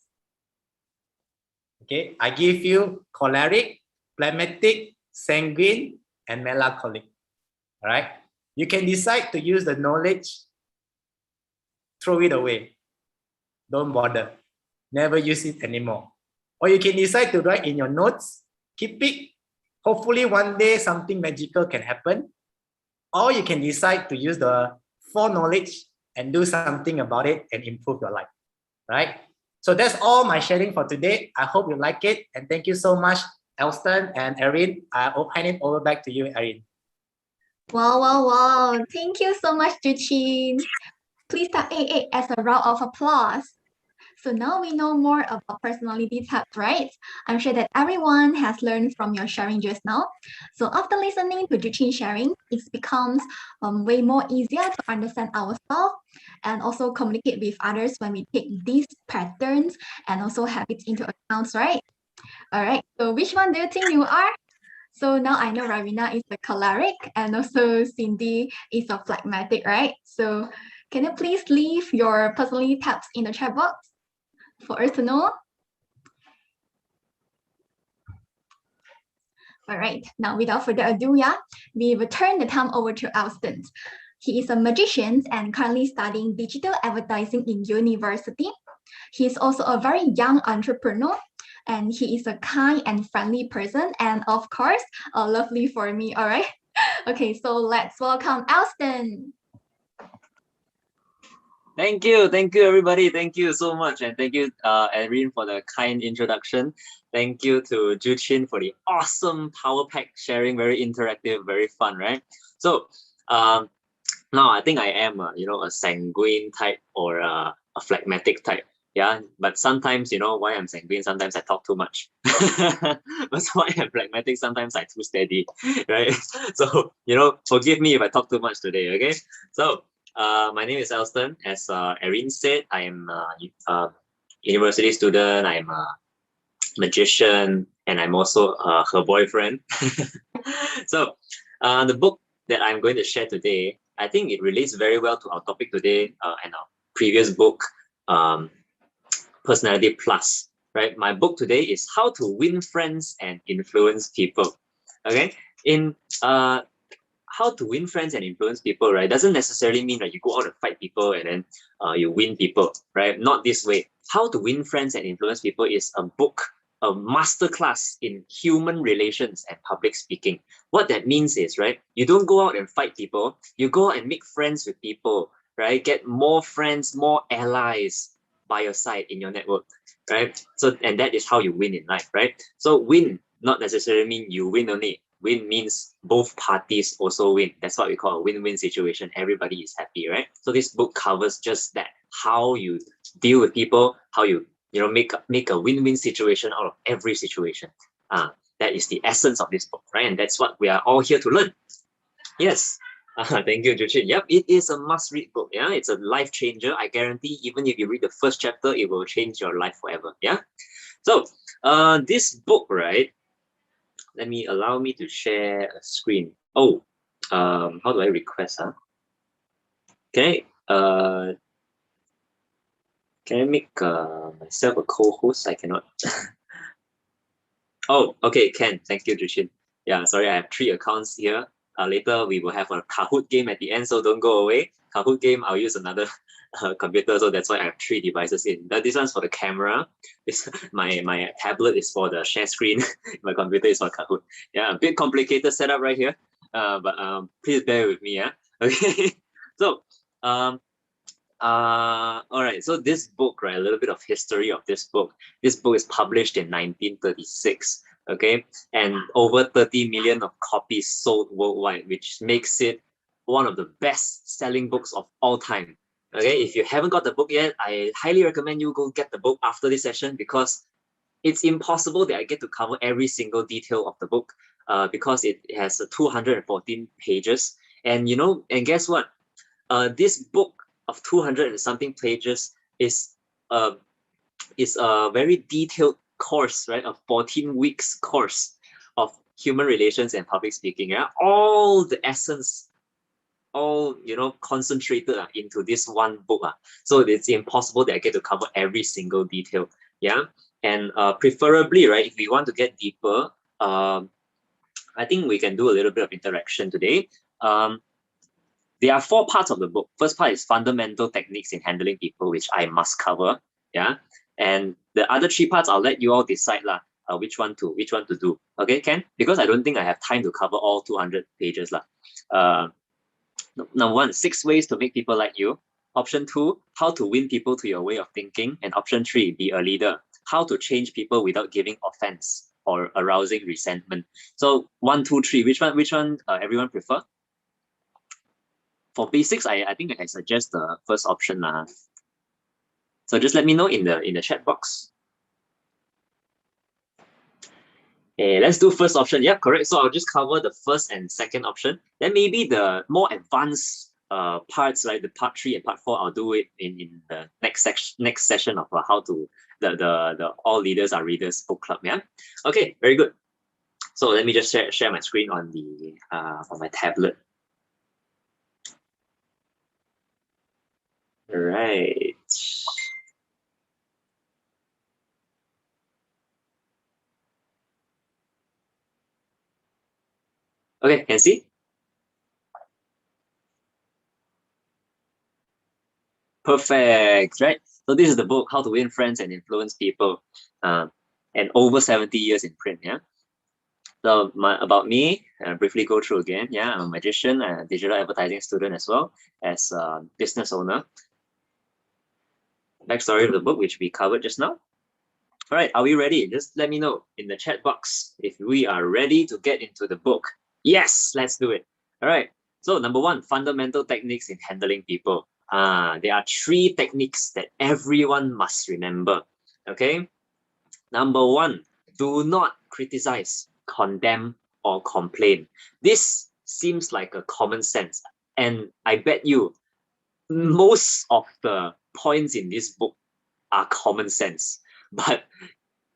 Okay, I give you choleric, phlegmatic, sanguine, and melancholic. All right, you can decide to use the knowledge, throw it away. Don't bother. Never use it anymore. Or you can decide to write in your notes, keep it. Hopefully one day something magical can happen. Or you can decide to use the 4 knowledge and do something about it and improve your life. Right? So that's all my sharing for today. I hope you like it. And thank you so much, Elston and Erin. I'll hand it over back to you, Erin. Wow, wow, wow. Thank you so much, Juchin. Please start AA as a round of applause. So now we know more about personality types, right? I'm sure that everyone has learned from your sharing just now. So after listening to Juchin's sharing, it becomes way more easier to understand ourselves and also communicate with others when we take these patterns and also habits into account, right? All right, so which one do you think you are? So now I know Ravina is a choleric and also Cindy is a phlegmatic, right? So can you please leave your personality types in the chat box for us to know? All right, now without further ado, we will turn the time over to Elston. He is a magician and currently studying digital advertising in university. He is also a very young entrepreneur and he is a kind and friendly person and of course, lovely for me, all right? Okay, so let's welcome Elston. Thank you everybody. Thank you so much, and thank you Erin for the kind introduction. Thank you to Juchin for the awesome power pack sharing, very interactive, very fun, right? So now I think I am a sanguine type or a phlegmatic type. Yeah, but sometimes, why I'm sanguine, sometimes I talk too much. That's why I'm phlegmatic, sometimes I'm too steady, right? So, forgive me if I talk too much today, okay? So, my name is Elston. As Erin said, I am a university student, I am a magician, and I'm also her boyfriend. So the book that I'm going to share today, I think it relates very well to our topic today and our previous book, Personality Plus, right? My book today is How to Win Friends and Influence People. Okay, in how to win friends and influence people, right? Doesn't necessarily mean that you go out and fight people and then you win people, right? Not this way. How to Win Friends and Influence People is a book, a masterclass in human relations and public speaking. What that means is, right, you don't go out and fight people, you go out and make friends with people, right? Get more friends, more allies by your side in your network, right? So, and that is how you win in life, right? So win not necessarily mean you win only. Win means both parties also win. That's what we call a win-win situation. Everybody is happy, right? So this book covers just that: how you deal with people, how you make a win-win situation out of every situation. That is the essence of this book, right? And that's what we are all here to learn. Yes. Thank you, Juchin. Yep, it is a must-read book. Yeah, it's a life changer. I guarantee, even if you read the first chapter, it will change your life forever. Yeah. So, this book, right? Allow me to share a screen. Oh, how do I request? Can I make myself a co-host? I cannot. Oh, okay, can. Thank you, Jushin. Yeah, sorry, I have 3 accounts here. Later we will have a Kahoot game at the end, so don't go away. Kahoot game, I'll use another computer, so that's why I have 3 devices in. This one's for the camera. My tablet is for the share screen. My computer is for Kahoot. Yeah, a bit complicated setup right here, but please bear with me. Yeah. Okay. So all right, so this book, right, a little bit of history of this book. This book is published in 1936, okay, and over 30 million of copies sold worldwide, which makes it one of the best-selling books of all time. Okay, if you haven't got the book yet, I highly recommend you go get the book after this session, because it's impossible that I get to cover every single detail of the book, because it has 214 pages, and guess what? This book of 200 and something pages is a very detailed course, right? A 14 weeks course of human relations and public speaking. Yeah, all the essence, all concentrated into this one book. So it's impossible that I get to cover every single detail. Yeah, and preferably, right, if we want to get deeper, I think we can do a little bit of interaction today. There are 4 parts of the book. First part is fundamental techniques in handling people, which I must cover. Yeah, and the other 3 parts I'll let you all decide which one to do. Okay, Ken? Because I don't think I have time to cover all 200 pages Number 1, 6 ways to make people like you. Option 2, how to win people to your way of thinking. And option 3, be a leader. How to change people without giving offense or arousing resentment. So 1, 2, 3. Which one? Everyone prefer? For basics, I think I suggest the first option. So just let me know in the chat box. Okay, let's do first option. Yeah, correct. So I'll just cover the first and second option. Then maybe the more advanced parts, like the part 3 and part 4, I'll do it in the next session of how to the All Leaders Are Readers book club. Yeah. Okay, very good. So let me just share my screen on my tablet. Right. Okay, can see? Perfect, right? So this is the book, How to Win Friends and Influence People, and over 70 years in print, yeah? So about me, briefly go through again, yeah? I'm a magician, a digital advertising student as well as a business owner. Backstory of the book, which we covered just now. All right, are we ready? Just let me know in the chat box if we are ready to get into the book. Yes, let's do it. All right, so number 1, fundamental techniques in handling people. There are 3 techniques that everyone must remember, okay? Number 1, do not criticize, condemn, or complain. This seems like a common sense, and I bet you most of the points in this book are common sense, but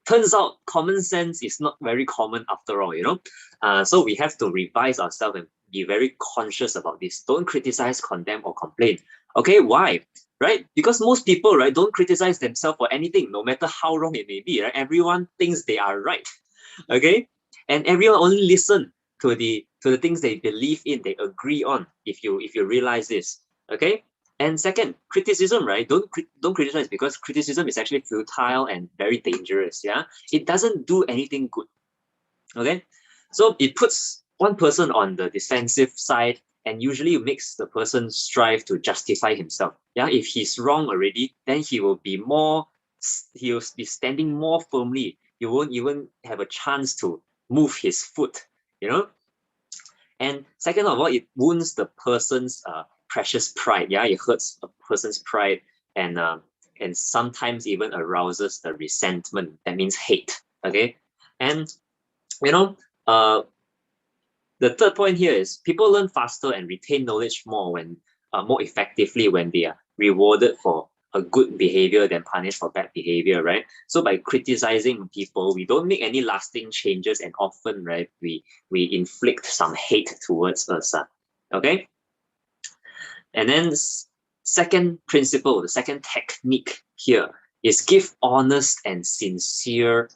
turns out common sense is not very common after all, you know. So we have to revise ourselves and be very conscious about this. Don't criticize, condemn, or complain. Okay, why? Right? Because most people, right, don't criticize themselves for anything, no matter how wrong it may be. Right? Everyone thinks they are right. Okay, and everyone only listen to the things they believe in, they agree on. If you realize this, okay. And second, criticism, right? Don't criticize, because criticism is actually futile and very dangerous. Yeah, it doesn't do anything good. Okay, so it puts one person on the defensive side, and usually makes the person strive to justify himself. Yeah, if he's wrong already, then he'll be standing more firmly. You won't even have a chance to move his foot, you know. And second of all, it wounds the person's precious pride. Yeah, it hurts a person's pride, and sometimes even arouses the resentment. That means hate. Okay, and you know, the third point here is people learn faster and retain knowledge more effectively when they are rewarded for a good behavior than punished for bad behavior, right? So by criticizing people, we don't make any lasting changes, and often, right, we inflict some hate towards us. Okay. And then second principle, the second technique here is give honest and sincere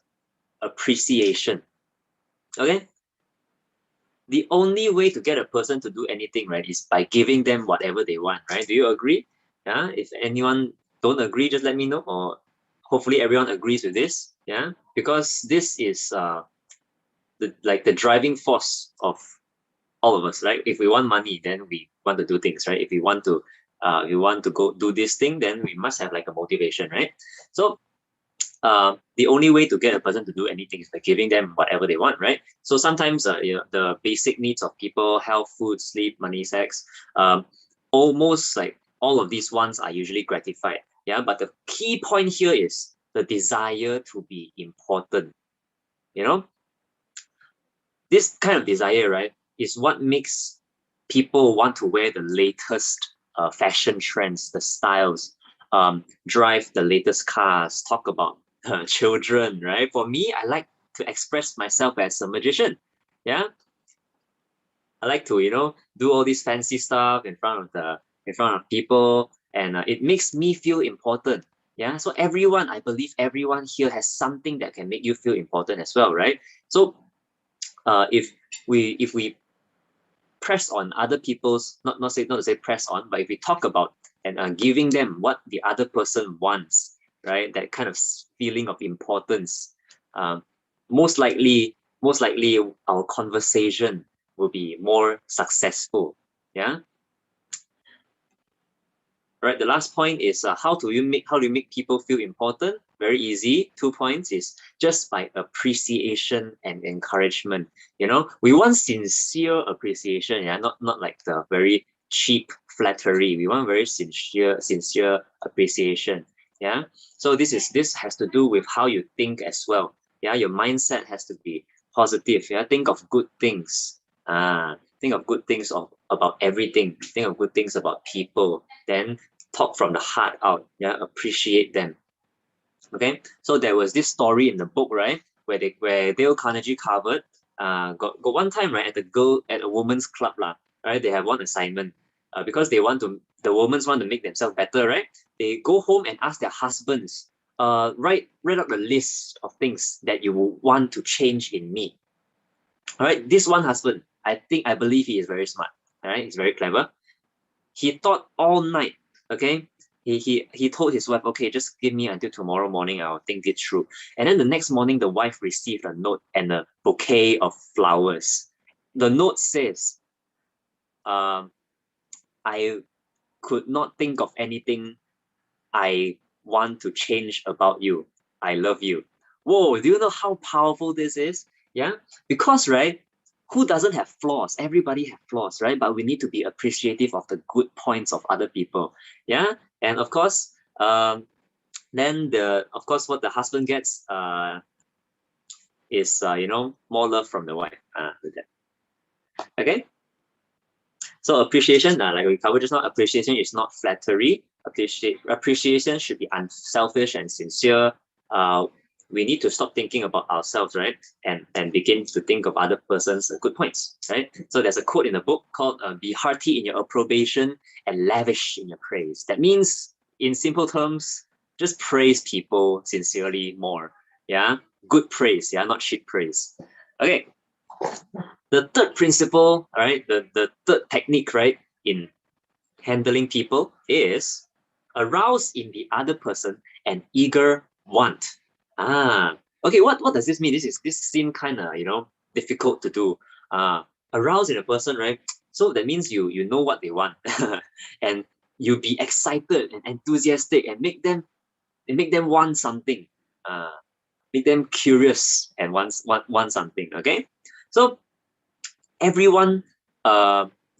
appreciation. Okay. The only way to get a person to do anything, right, is by giving them whatever they want, right? Do you agree? Yeah. If anyone don't agree, just let me know, or hopefully everyone agrees with this. Yeah, because this is the driving force of all of us. Right? If we want money, then we want to do things, right? If we want to go do this thing, then we must have like a motivation, right? So the only way to get a person to do anything is by giving them whatever they want, right? So sometimes you know, the basic needs of people, health, food, sleep, money, sex, almost like all of these ones are usually gratified. Yeah, but the key point here is the desire to be important. You know, this kind of desire, right, is what makes people want to wear the latest fashion trends, the styles, drive the latest cars, talk about children, right? For me, I like to express myself as a magician. Yeah, I like to, you know, do all this fancy stuff in front of people, and it makes me feel important. Yeah, so everyone, I believe everyone here has something that can make you feel important as well, right? So if we press on other people's, not to say press on, but if we talk about and giving them what the other person wants, right? That kind of feeling of importance, most likely our conversation will be more successful. Yeah. Right. The last point is how do you make people feel important? Very easy. 2 points is just by appreciation and encouragement. You know, we want sincere appreciation. Yeah, not like the very cheap flattery. We want very sincere appreciation. Yeah. So this has to do with how you think as well. Yeah, your mindset has to be positive. Yeah, think of good things. Think of good things about everything. Think of good things about people. Then talk from the heart out. Yeah, appreciate them. Okay, so there was this story in the book, right, where Dale Carnegie covered. Got one time, right, at a women's club right, they have one assignment because the women want to make themselves better, right? They go home and ask their husbands, write up the list of things that you will want to change in me. All right, this one husband, I believe he is very smart. All right, he's very clever. He thought all night. Okay, he told his wife, okay, just give me until tomorrow morning, I'll think it through. And then the next morning, the wife received a note and a bouquet of flowers. The note says, I could not think of anything I want to change about you. I love you. Whoa, do you know how powerful this is? Yeah, because, right, who doesn't have flaws? Everybody have flaws, right? But we need to be appreciative of the good points of other people. Yeah, and of course, then what the husband gets is more love from the wife. With that. Okay. So appreciation, like we covered just now, appreciation is not flattery. Appreciation should be unselfish and sincere. we need to stop thinking about ourselves, right? And begin to think of other person's good points, right? So there's a quote in the book called "Be hearty in your approbation and lavish in your praise." That means, in simple terms, just praise people sincerely more. Yeah, good praise. Yeah, not shit praise. Okay. The third principle, all right, the third technique, right, in handling people is arouse in the other person an eager want. Okay, what does this mean? This seems kind of, difficult to do. Arouse in a person, right? So that means you know what they want, and you be excited and enthusiastic and make them want something. Make them curious and want something. Okay, so everyone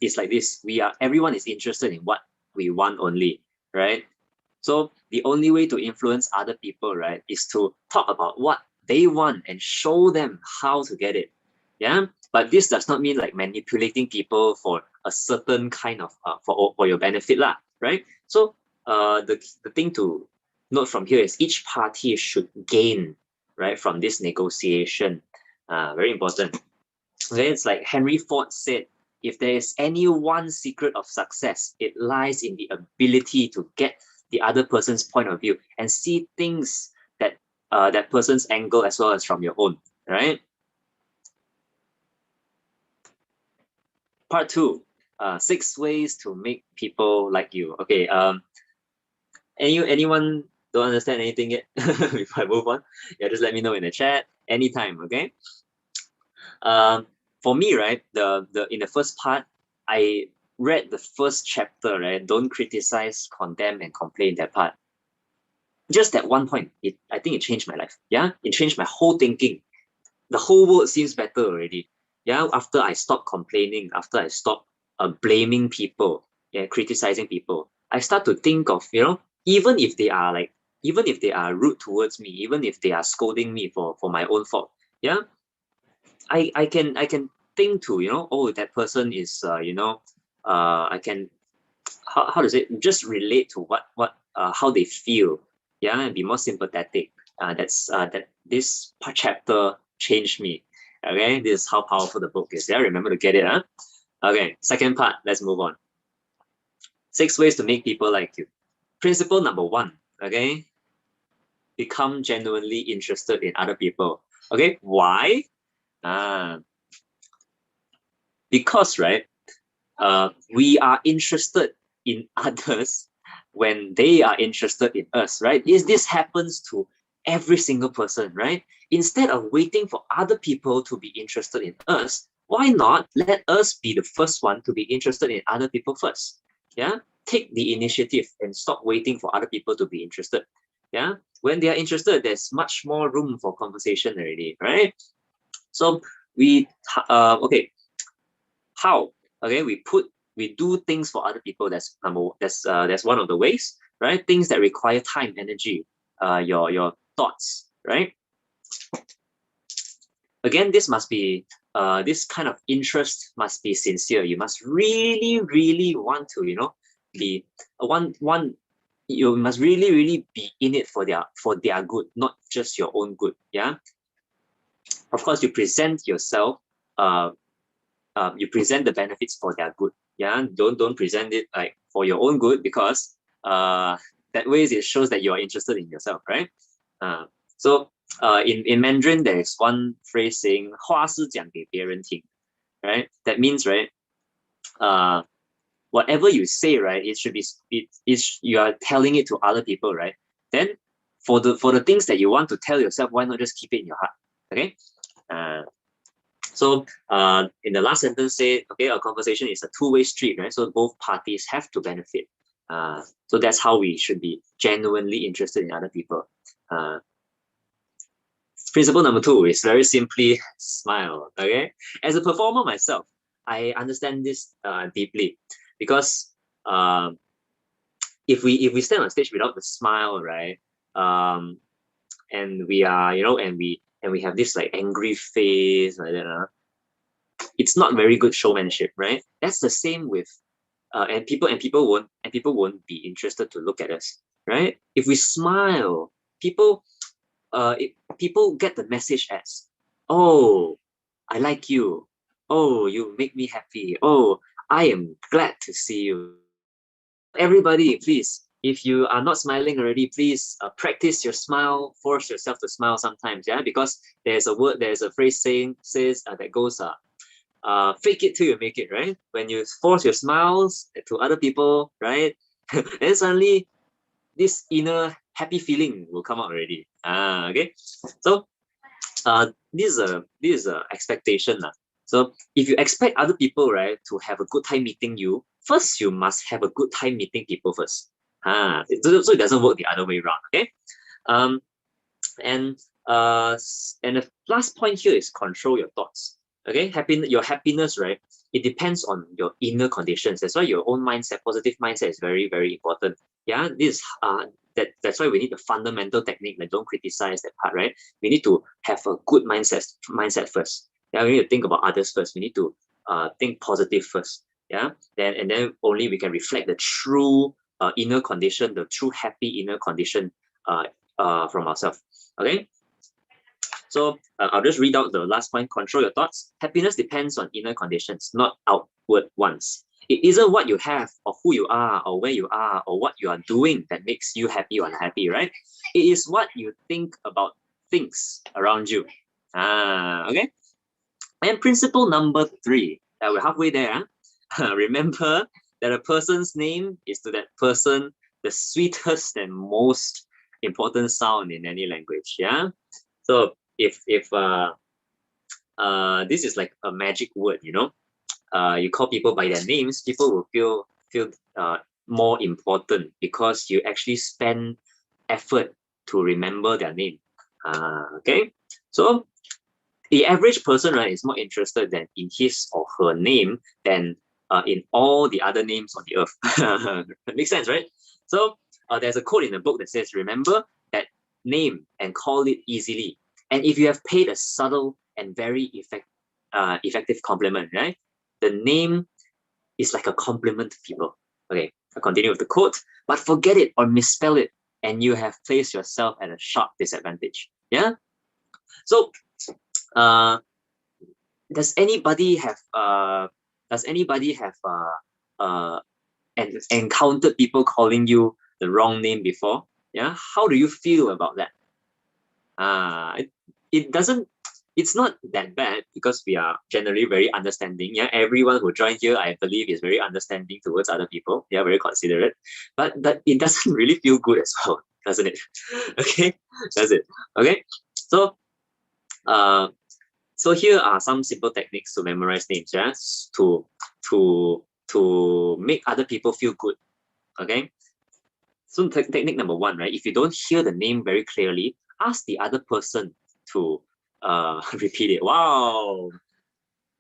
is like this. Everyone is interested in what we want only, right? So the only way to influence other people, right, is to talk about what they want and show them how to get it. Yeah, but this does not mean like manipulating people for a certain kind of for your benefit lah, right? So the thing to note from here is each party should gain, right, from this negotiation. Very important. Okay, it's like Henry Ford said, if there is any one secret of success, it lies in the ability to get the other person's point of view and see things that person's angle as well as from your own, right? Part 2, 6 ways to make people like you. Okay, anyone don't understand anything yet? If I move on, yeah, just let me know in the chat anytime, okay? For me, right, in the first part, I read the first chapter, right? Don't criticize, condemn, and complain, that part. Just that one point, I think it changed my life. Yeah, it changed my whole thinking. The whole world seems better already. Yeah, after I stopped complaining, after I stopped blaming people, yeah, criticizing people, I start to think of, even if they are rude towards me, even if they are scolding me for my own fault, yeah, I can think to, oh, that person is I can how does it just relate to what how they feel, yeah, and be more sympathetic. That this chapter changed me. Okay, this is how powerful the book is. Yeah, remember to get it, huh? Okay, second part, let's move on. 6 ways to make people like you. Principle number 1, okay, become genuinely interested in other people. Okay, why? Because, right, we are interested in others when they are interested in us, right? This happens to every single person, right? Instead of waiting for other people to be interested in us, why not let us be the first one to be interested in other people first? Yeah, take the initiative and stop waiting for other people to be interested. Yeah, when they are interested, there's much more room for conversation already, right? So okay, how? Okay, we do things for other people. That's one of the ways, right? Things that require time, energy, your thoughts, right? Again, this must be this kind of interest must be sincere. You must really, really want to, be you must really, really be in it for their good, not just your own good. Yeah. Of course, you present yourself. You present the benefits for their good. Yeah, don't present it like for your own good, because that way it shows that you are interested in yourself, right? So in Mandarin, there is one phrase saying 话是讲给别人听, right? That means, right, whatever you say, right, it should be you are telling it to other people, right? Then for the things that you want to tell yourself, why not just keep it in your heart? Okay. So in the last sentence, say, okay, a conversation is a two-way street, right? So both parties have to benefit. So that's how we should be genuinely interested in other people. Principle number 2 is very simply smile. Okay, as a performer myself, I understand this deeply, because if we stand on stage without the smile, right, and we are, and we have this like angry face like that, it's not very good showmanship, right? That's the same with and people won't be interested to look at us, right? If we smile, people people get the message as, oh, I like you. Oh, you make me happy. Oh, I am glad to see you. Everybody, please, if you are not smiling already, please practice your smile. Force yourself to smile sometimes, yeah. Because there's a phrase says that goes fake it till you make it, right? When you force your smiles to other people, right, then suddenly this inner happy feeling will come out already. Okay. So this is a expectation. So if you expect other people, right, to have a good time meeting you, first you must have a good time meeting people first. So it doesn't work the other way around. Okay. And the last point here is control your thoughts. Okay, your happiness, right? It depends on your inner conditions. That's why your own mindset, positive mindset, is very, very important. Yeah, that's why we need the fundamental technique. Like, don't criticize that part, right? We need to have a good mindset first. Yeah, we need to think about others first. We need to think positive first. Yeah, and then only we can reflect the true inner condition, the true happy inner condition from ourselves. Okay. So I'll just read out the last point. Control your thoughts. Happiness depends on inner conditions, not outward ones. It isn't what you have or who you are or where you are or what you are doing that makes you happy or unhappy, right? It is what you think about things around you. Okay. And principle number 3, we're halfway there. Remember that a person's name is to that person the sweetest and most important sound in any language. Yeah. So if this is like a magic word, you know, you call people by their names, people will feel more important because you actually spend effort to remember their name. Okay, so the average person, right, is more interested in his or her name than in all the other names on the earth. Makes sense, right? So there's a quote in the book that says, remember that name and call it easily. And if you have paid a subtle and very effective compliment, right? The name is like a compliment to people. Okay, I'll continue with the quote. But forget it or misspell it, and you have placed yourself at a sharp disadvantage. Yeah. So, does anybody have encountered people calling you the wrong name before? Yeah. How do you feel about that? It's not that bad because we are generally very understanding. Yeah, everyone who joined here, I believe, is very understanding towards other people. They are very considerate, but it doesn't really feel good as well, doesn't it? Okay, that's it. Okay, so so here are some simple techniques to memorize names. Yeah, to make other people feel good. Okay, so technique number 1, right? If you don't hear the name very clearly, ask the other person to repeat it. Wow,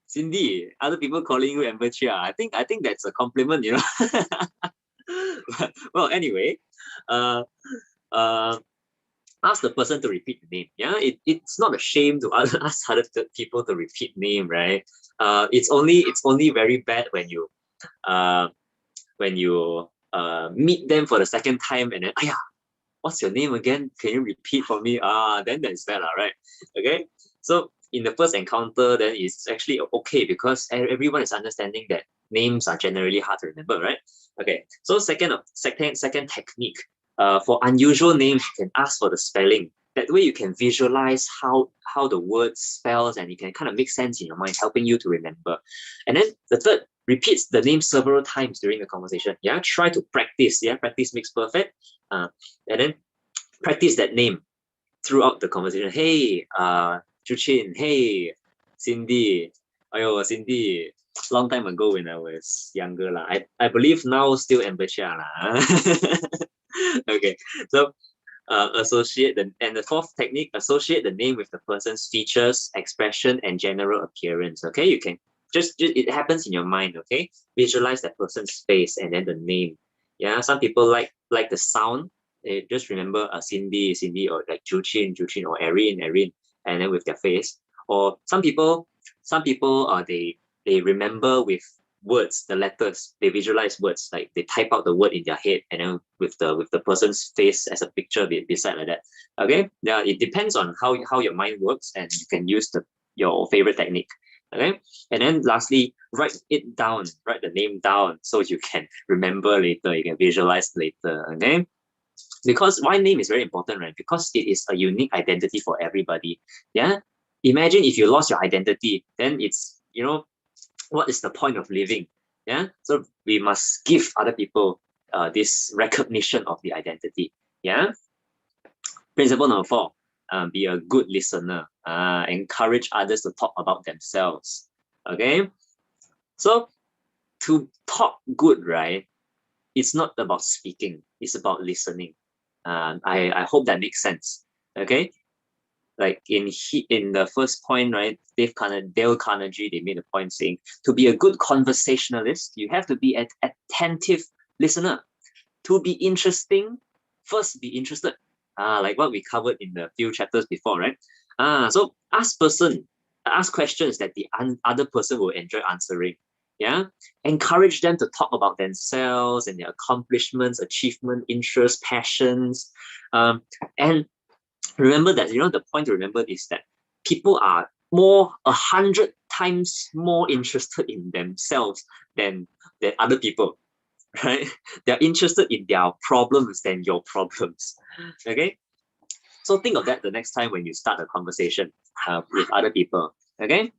Cindy, other people calling you Amber Chia. I think that's a compliment, you know. Well, anyway, ask the person to repeat the name. Yeah, it's not a shame to ask other people to repeat name, right? It's only very bad when you meet them for the second time and then, what's your name again? Can you repeat for me? Then that's bad, right? Okay. So in the first encounter, then it's actually okay because everyone is understanding that names are generally hard to remember, right? Okay. So second technique. For unusual names, you can ask for the spelling. That way you can visualize how the word spells and it can kind of make sense in your mind, helping you to remember. And then the third, repeats the name several times during the conversation. Yeah, try to practice. Yeah, practice makes perfect. And then practice that name throughout the conversation. Hey, Juchin. Hey, Cindy. Ayo, Cindy. Long time ago when I was younger, I believe now still Amber Chia. Okay, so associate the fourth technique, associate the name with the person's features, expression, and general appearance. Okay, you can just it happens in your mind. Okay, visualize that person's face and then the name. Yeah, some people like the sound. They just remember Cindy, or like Juchin, or Erin, and then with their face. Or some people they remember with words, the letters, they visualize words, like they type out the word in their head and then with the person's face as a picture beside like that. Okay, yeah, it depends on how your mind works, and you can use your favorite technique. Okay, and then lastly, write it down, write the name down so you can remember later, you can visualize later. Okay, because why name is very important, right? Because it is a unique identity for everybody. Yeah, imagine if you lost your identity, then it's, what is the point of living? Yeah, so we must give other people this recognition of the identity. Yeah. Principle number 4, be a good listener. Encourage others to talk about themselves. Okay, so to talk good, right? It's not about speaking; it's about listening. I hope that makes sense. Okay, like in the first point, right? Dale Carnegie, they made a point saying, to be a good conversationalist, you have to be an attentive listener. To be interesting, first be interested. Like what we covered in the few chapters before, right? So ask questions that the other person will enjoy answering. Yeah, encourage them to talk about themselves and their accomplishments, achievement, interests, passions, and remember that, the point to remember is that people are 100 times more interested in themselves than other people, right? They're interested in their problems than your problems. Okay, so think of that the next time when you start a conversation with other people. Okay,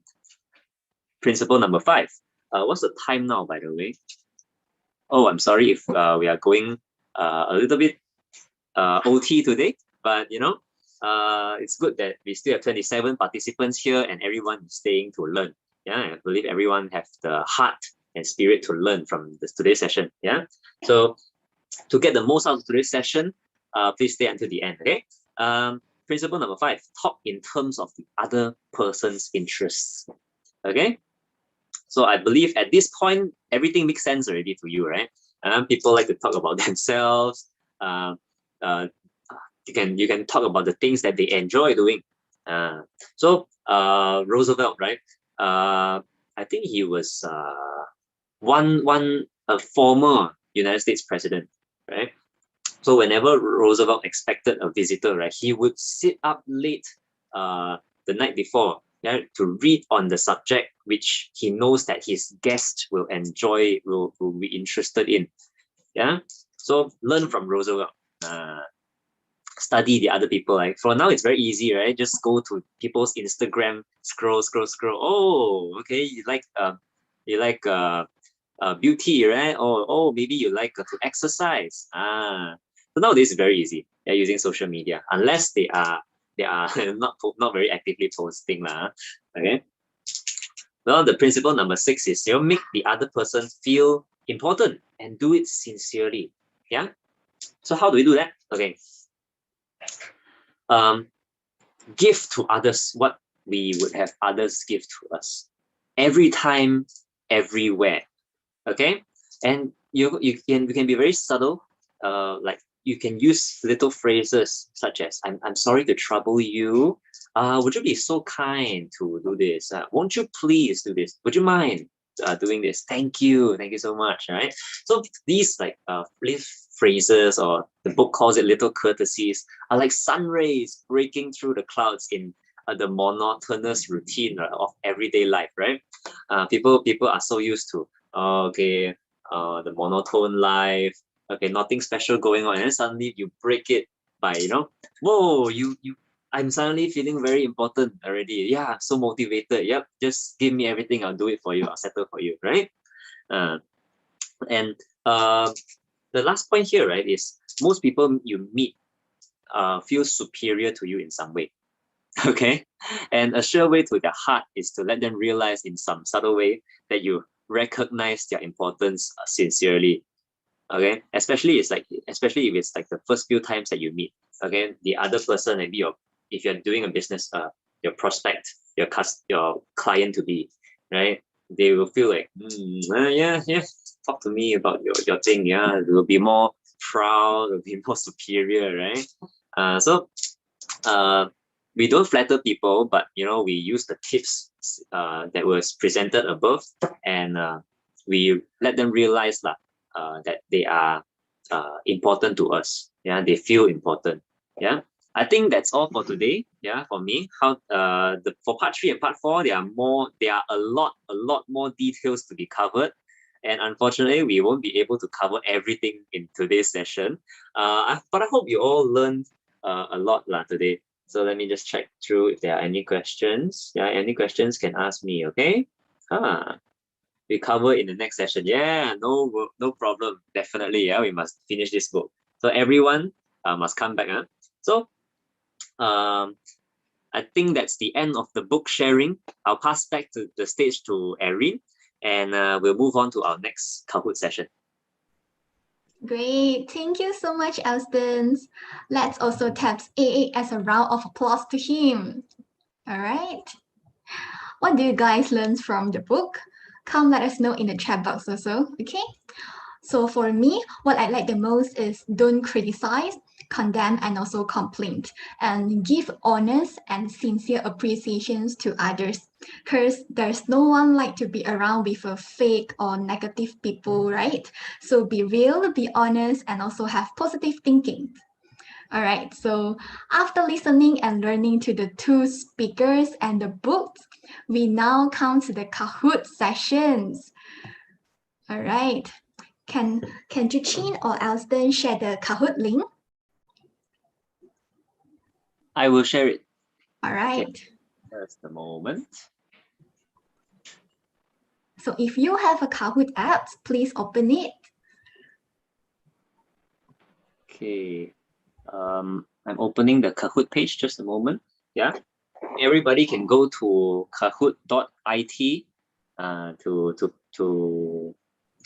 principle number 5. What's the time now, by the way? Oh, I'm sorry if we are going a little bit OT today, but it's good that we still have 27 participants here and everyone is staying to learn. Yeah, I believe everyone have the heart and spirit to learn from today's session. Yeah, so to get the most out of today's session, please stay until the end. Okay. Principle number 5: talk in terms of the other person's interests. Okay. So I believe at this point everything makes sense already to you, right? People like to talk about themselves. You can talk about the things that they enjoy doing. So Roosevelt, right? I think he was a former United States president, right? So whenever Roosevelt expected a visitor, right, he would sit up late the night before, yeah, to read on the subject which he knows that his guest will enjoy, will be interested in. Yeah, so learn from Roosevelt. Study the other people. Like for now, it's very easy, right? Just go to people's Instagram, scroll. Oh, okay, you like beauty, right? Oh, maybe you like to exercise. So nowadays it's very easy. They're using social media, unless they are not very actively posting lah. Okay. Well, the principle number 6 is make the other person feel important and do it sincerely. Yeah. So how do we do that? Okay. Give to others what we would have others give to us. Every time, everywhere. Okay. And you can be very subtle. Like you can use little phrases such as I'm sorry to trouble you. Would you be so kind to do this? Won't you please do this? Would you mind doing this? Thank you so much. Right? So these like phrases, or the book calls it little courtesies, are like sun rays breaking through the clouds in the monotonous routine of everyday life. Right? People are so used to the monotone life. Okay, nothing special going on, and then suddenly you break it by whoa, I'm suddenly feeling very important already. Yeah, so motivated. Yep, just give me everything, I'll do it for you, I'll settle for you, right? And the last point here, right, is most people you meet feel superior to you in some way. Okay, and a sure way to their heart is to let them realize in some subtle way that you recognize their importance sincerely. Okay, especially if it's like the first few times that you meet. Okay, the other person, maybe if you're doing a business, your prospect, your client to be, right, they will feel like yeah, talk to me about your thing. Yeah, they will be more proud, will be more superior, right? So we don't flatter people, but we use the tips that was presented above, and we let them realize that they are important to us. Yeah, they feel important. Yeah, I think that's all for today. Yeah, for me, for part 3 and part 4, there are a lot more details to be covered. And unfortunately, we won't be able to cover everything in today's session. But I hope you all learned a lot today. So let me just check through if there are any questions. Yeah, any questions can ask me, okay? We cover in the next session. Yeah, no problem. Definitely, yeah, we must finish this book. So everyone must come back. So I think that's the end of the book sharing. I'll pass back to the stage to Erin, and we'll move on to our next Kahoot session. Great. Thank you so much, Elston. Let's also tap AA as a round of applause to him. All right. What do you guys learn from the book? Come let us know in the chat box also, okay? So for me, what I like the most is don't criticize, condemn, and also complain, and give honest and sincere appreciations to others. Because there's no one like to be around with a fake or negative people, right? So be real, be honest, and also have positive thinking. All right, so after listening and learning to the 2 speakers and the books, we now come to the Kahoot sessions. All right, can Juchin or Elston share the Kahoot link? I will share it. All right. Okay. Just a moment. So if you have a Kahoot app, please open it. Okay. I'm opening the Kahoot page, just a moment. Yeah. Everybody can go to kahoot.it to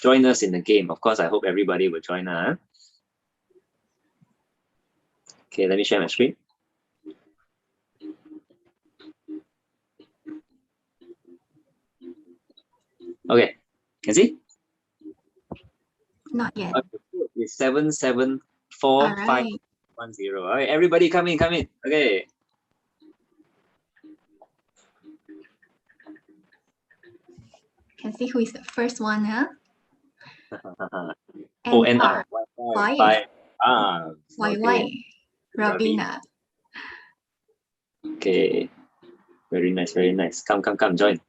join us in the game. Of course, I hope everybody will join us. Okay, let me share my screen. Okay, can see? Not yet. Okay, it's 7745110. All right, everybody come in. Okay. Can see who is the first one, huh? Oh, and Why? okay. Ravina. Okay, very nice. Come, join.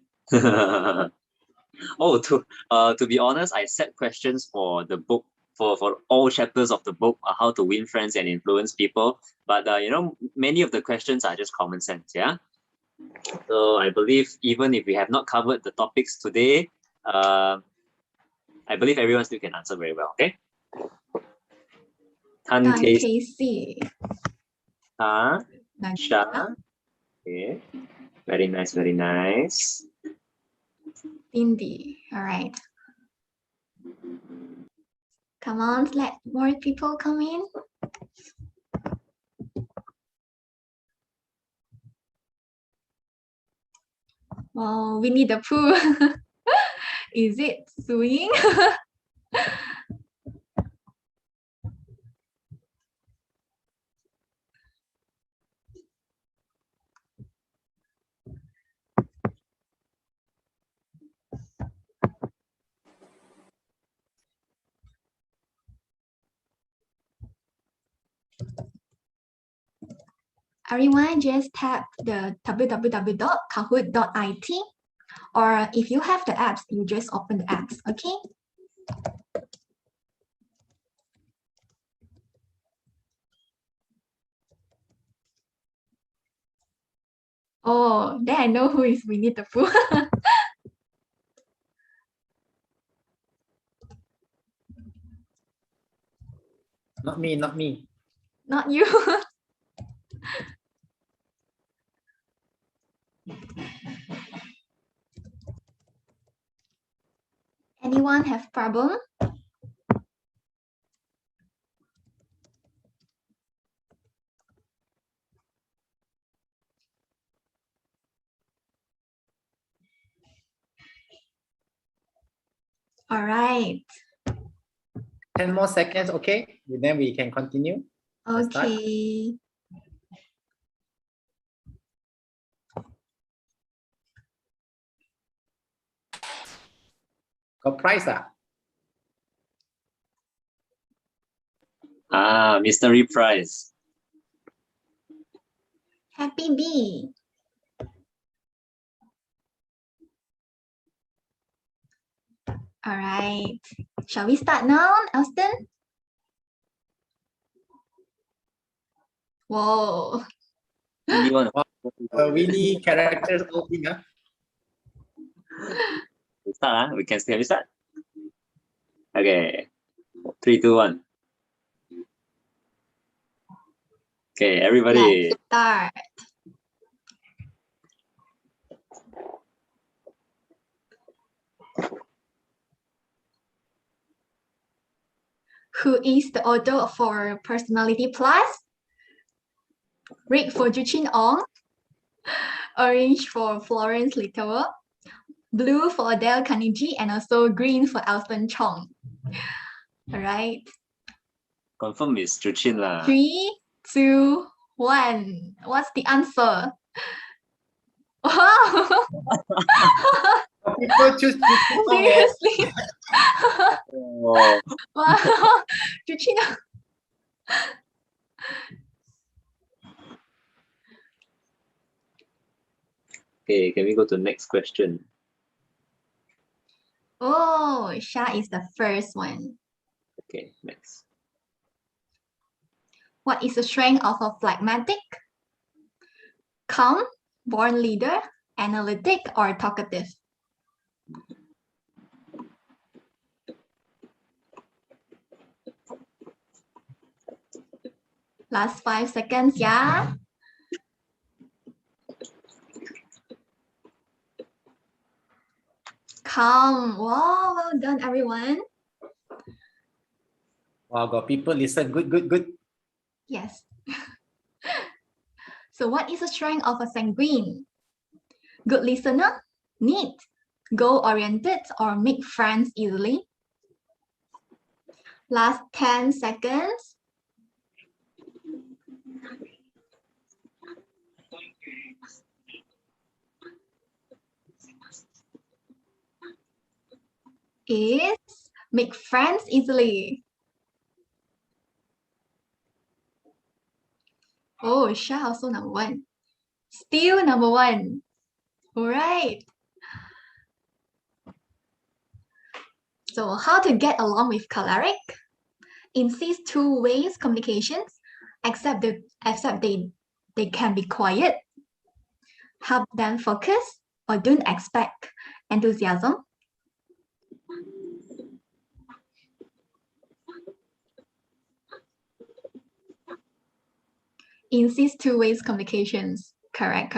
Oh, to be honest, I set questions for the book for all chapters of the book, how to win friends and influence people. But many of the questions are just common sense. Yeah. So I believe even if we have not covered the topics today, I believe everyone still can answer very well. Okay. Tan Casey. Sha. Okay. Very nice. Cindy. All right. Come on, let more people come in. Oh, Winnie the Pooh. Is it suing? Everyone just tap the www.kahoot.it, or if you have the apps, you just open the apps, okay? Oh, then I know who is Winnie the Pooh. Not me. Not you. Anyone have problem? All right. 10 more seconds, okay? Then we can continue. Okay. Got prize lah. Ah, mystery prize. Happy bee. All right. Shall we start now, Elston? Whoa. Anyone? Winnie characters all thing, huh? We start, huh? Can we start? Okay. 3, 2, 1. Okay, everybody. Let's start. Who is the author for Personality Plus? Red for Juchin Ong, orange for Florence Littauer, blue for Adele Carnegie, and also green for Elston Chong. All right. Confirm is Juchin lah. 3, 2, 1. What's the answer? Wow. People choose Juchin Ong, eh. Seriously? Oh, Wow. Juchin Ong. okay, can we go to the next question? Oh, Sha is the first one. Okay, next. What is the strength of a phlegmatic? Calm, born leader, analytic, or talkative? Last 5 seconds, yeah? Calm. Wow, well done, everyone. Wow, got people listen. Good, good, good. Yes. So what is the strength of a sanguine? Good listener, neat, goal-oriented, or make friends easily? Last 10 seconds. Is make friends easily. Oh, Sha also number 1. Still number 1. All right. So how to get along with choleric? Insist two ways communications, accept they can be quiet, help them focus, or don't expect enthusiasm. Insist two ways communications. Correct.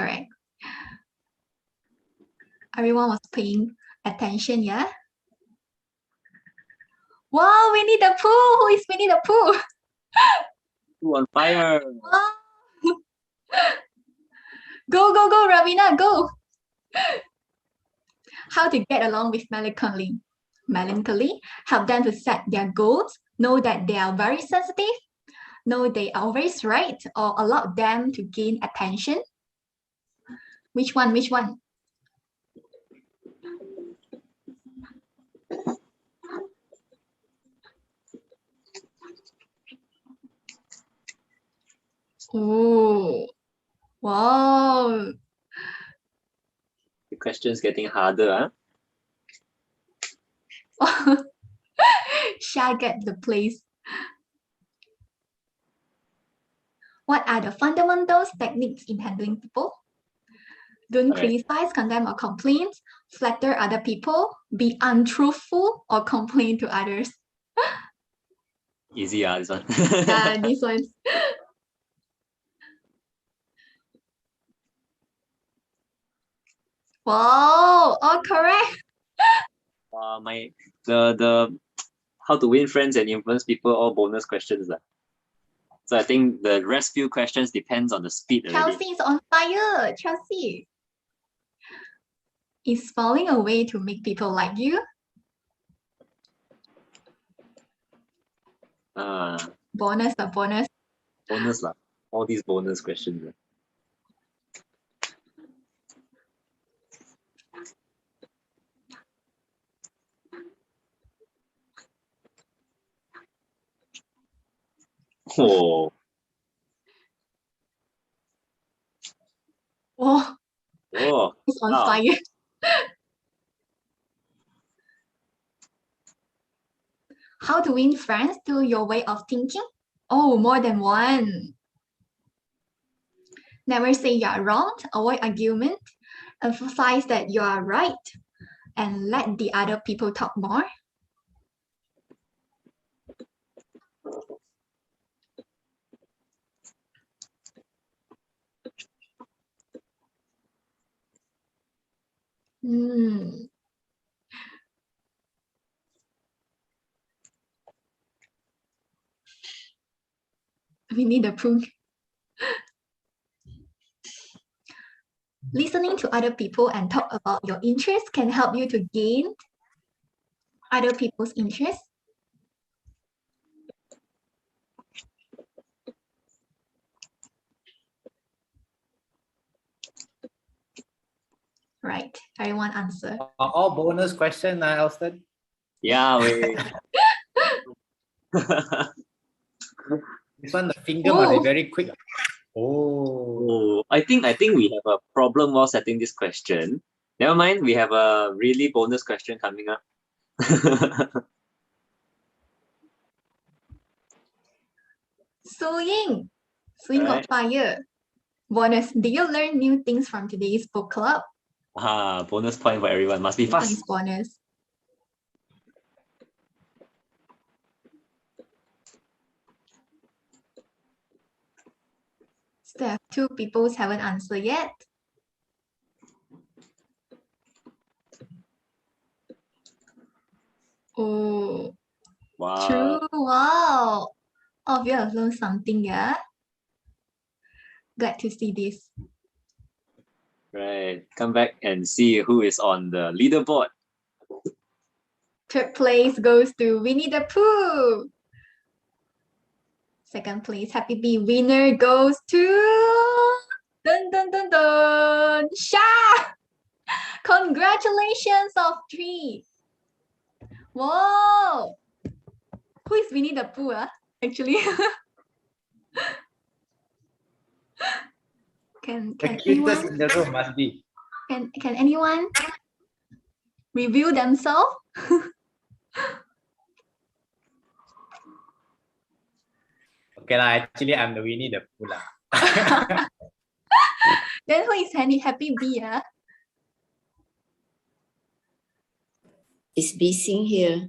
Everyone was paying attention, yeah? Wow, Winnie the Pooh! Who is Winnie the Pooh? Who on fire? Wow. Go, Ravina, go! How to get along with melancholy? Melancholy, help them to set their goals, know that they are very sensitive, know they are always right, or allow them to gain attention. Which one? Oh, wow. The question's getting harder, Shall get the place. What are the fundamentals, techniques in handling people? Don't Okay. criticize, condemn, or complain. Flatter other people. Be untruthful or complain to others. Easy, this one. Yeah, this one's. Wow, all correct. The how to win friends and influence people, all bonus questions. So I think the rest few questions depends on the speed already. Chelsea is on fire. Chelsea is falling away to make people like you. Bonus. Bonus lah. All these bonus questions. Oh, Oh, oh, it's on wow. fire. How to win friends to your way of thinking? Oh, more than one. Never say you are wrong, avoid argument, emphasize that you are right, and let the other people talk more. Hmm. We need a proof. Listening to other people and talk about your interests can help you to gain other people's interests. Right, everyone answer. All bonus question, Elston. Yeah, we. This one, the finger must be Oh. very quick. Oh. Oh, I think we have a problem while setting this question. Never mind, we have a really bonus question coming up. Su Ying. Su Ying got Alright. fire. Bonus, did you learn new things from today's book club? Bonus point for everyone. Must be fast. Thanks, bonus. Still have 2 people who haven't answered yet. Oh, Wow. true. Wow. All of you have learned something, yeah? Glad to see this. Right. Come back and see who is on the leaderboard. 3rd place goes to Winnie the Pooh. 2nd place, Happy Bee. Winner goes to dun dun dun dun Sha. Congratulations of 3. Whoa. Who is Winnie the Pooh? Actually, can The cutest anyone in the room must be. can anyone review themselves? Okay, actually, I'm the Winnie the Pooh. Then who is Happy Bee? Is Bising here?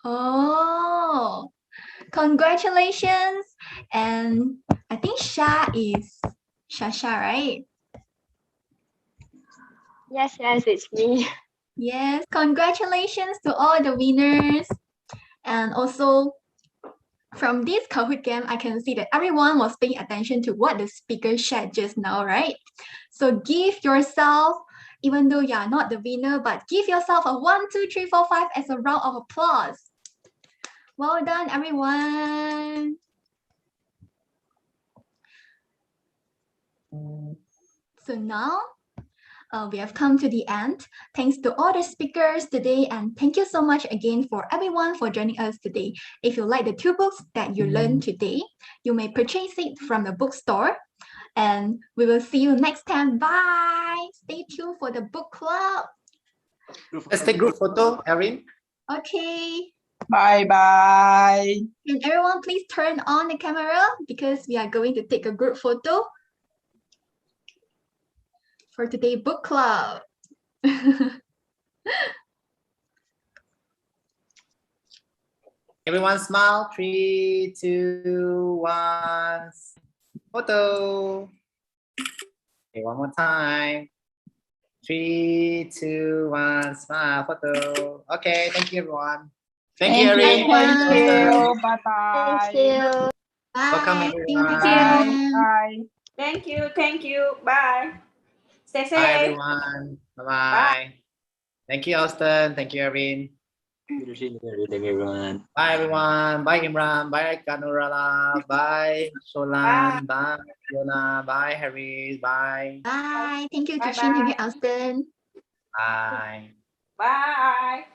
Oh, congratulations. And I think Sha is Shasha, right? Yes, it's me. Yes, congratulations to all the winners. And also from this Kahoot game, I can see that everyone was paying attention to what the speaker shared just now, right? So give yourself, even though you are not the winner, but give yourself a 1, 2, 3, 4, 5 as a round of applause. Well done, everyone. So now we have come to the end. Thanks to all the speakers today, and thank you so much again for everyone for joining us today. If you like the 2 books that you learned today, you may purchase it from the bookstore, and we will see you next time. Bye. Stay tuned for the book club. Let's take group photo, Erin. Okay. Bye. Can everyone please turn on the camera because we are going to take a group photo for today book club. Everyone smile. 3, 2, 1. Photo. Okay, one more time. 3, 2, 1. Smile. Photo. Okay, thank you, everyone. Thank you, Erin. Thank you. Bye Thank bye. you. Welcome, Bye. everyone. Bye. Thank you. Bye. Stay safe. Bye, everyone. Bye-bye. Thank you, Austin. Thank you, Erin. Thank you, everyone. Bye, everyone. Bye, Imran. Bye, Kanurala. Bye, Solan. Bye, Fiona. Bye, Harry. Bye. Bye. Thank you, Bye, Tushin. Thank you, bye. Alston. Bye. Bye.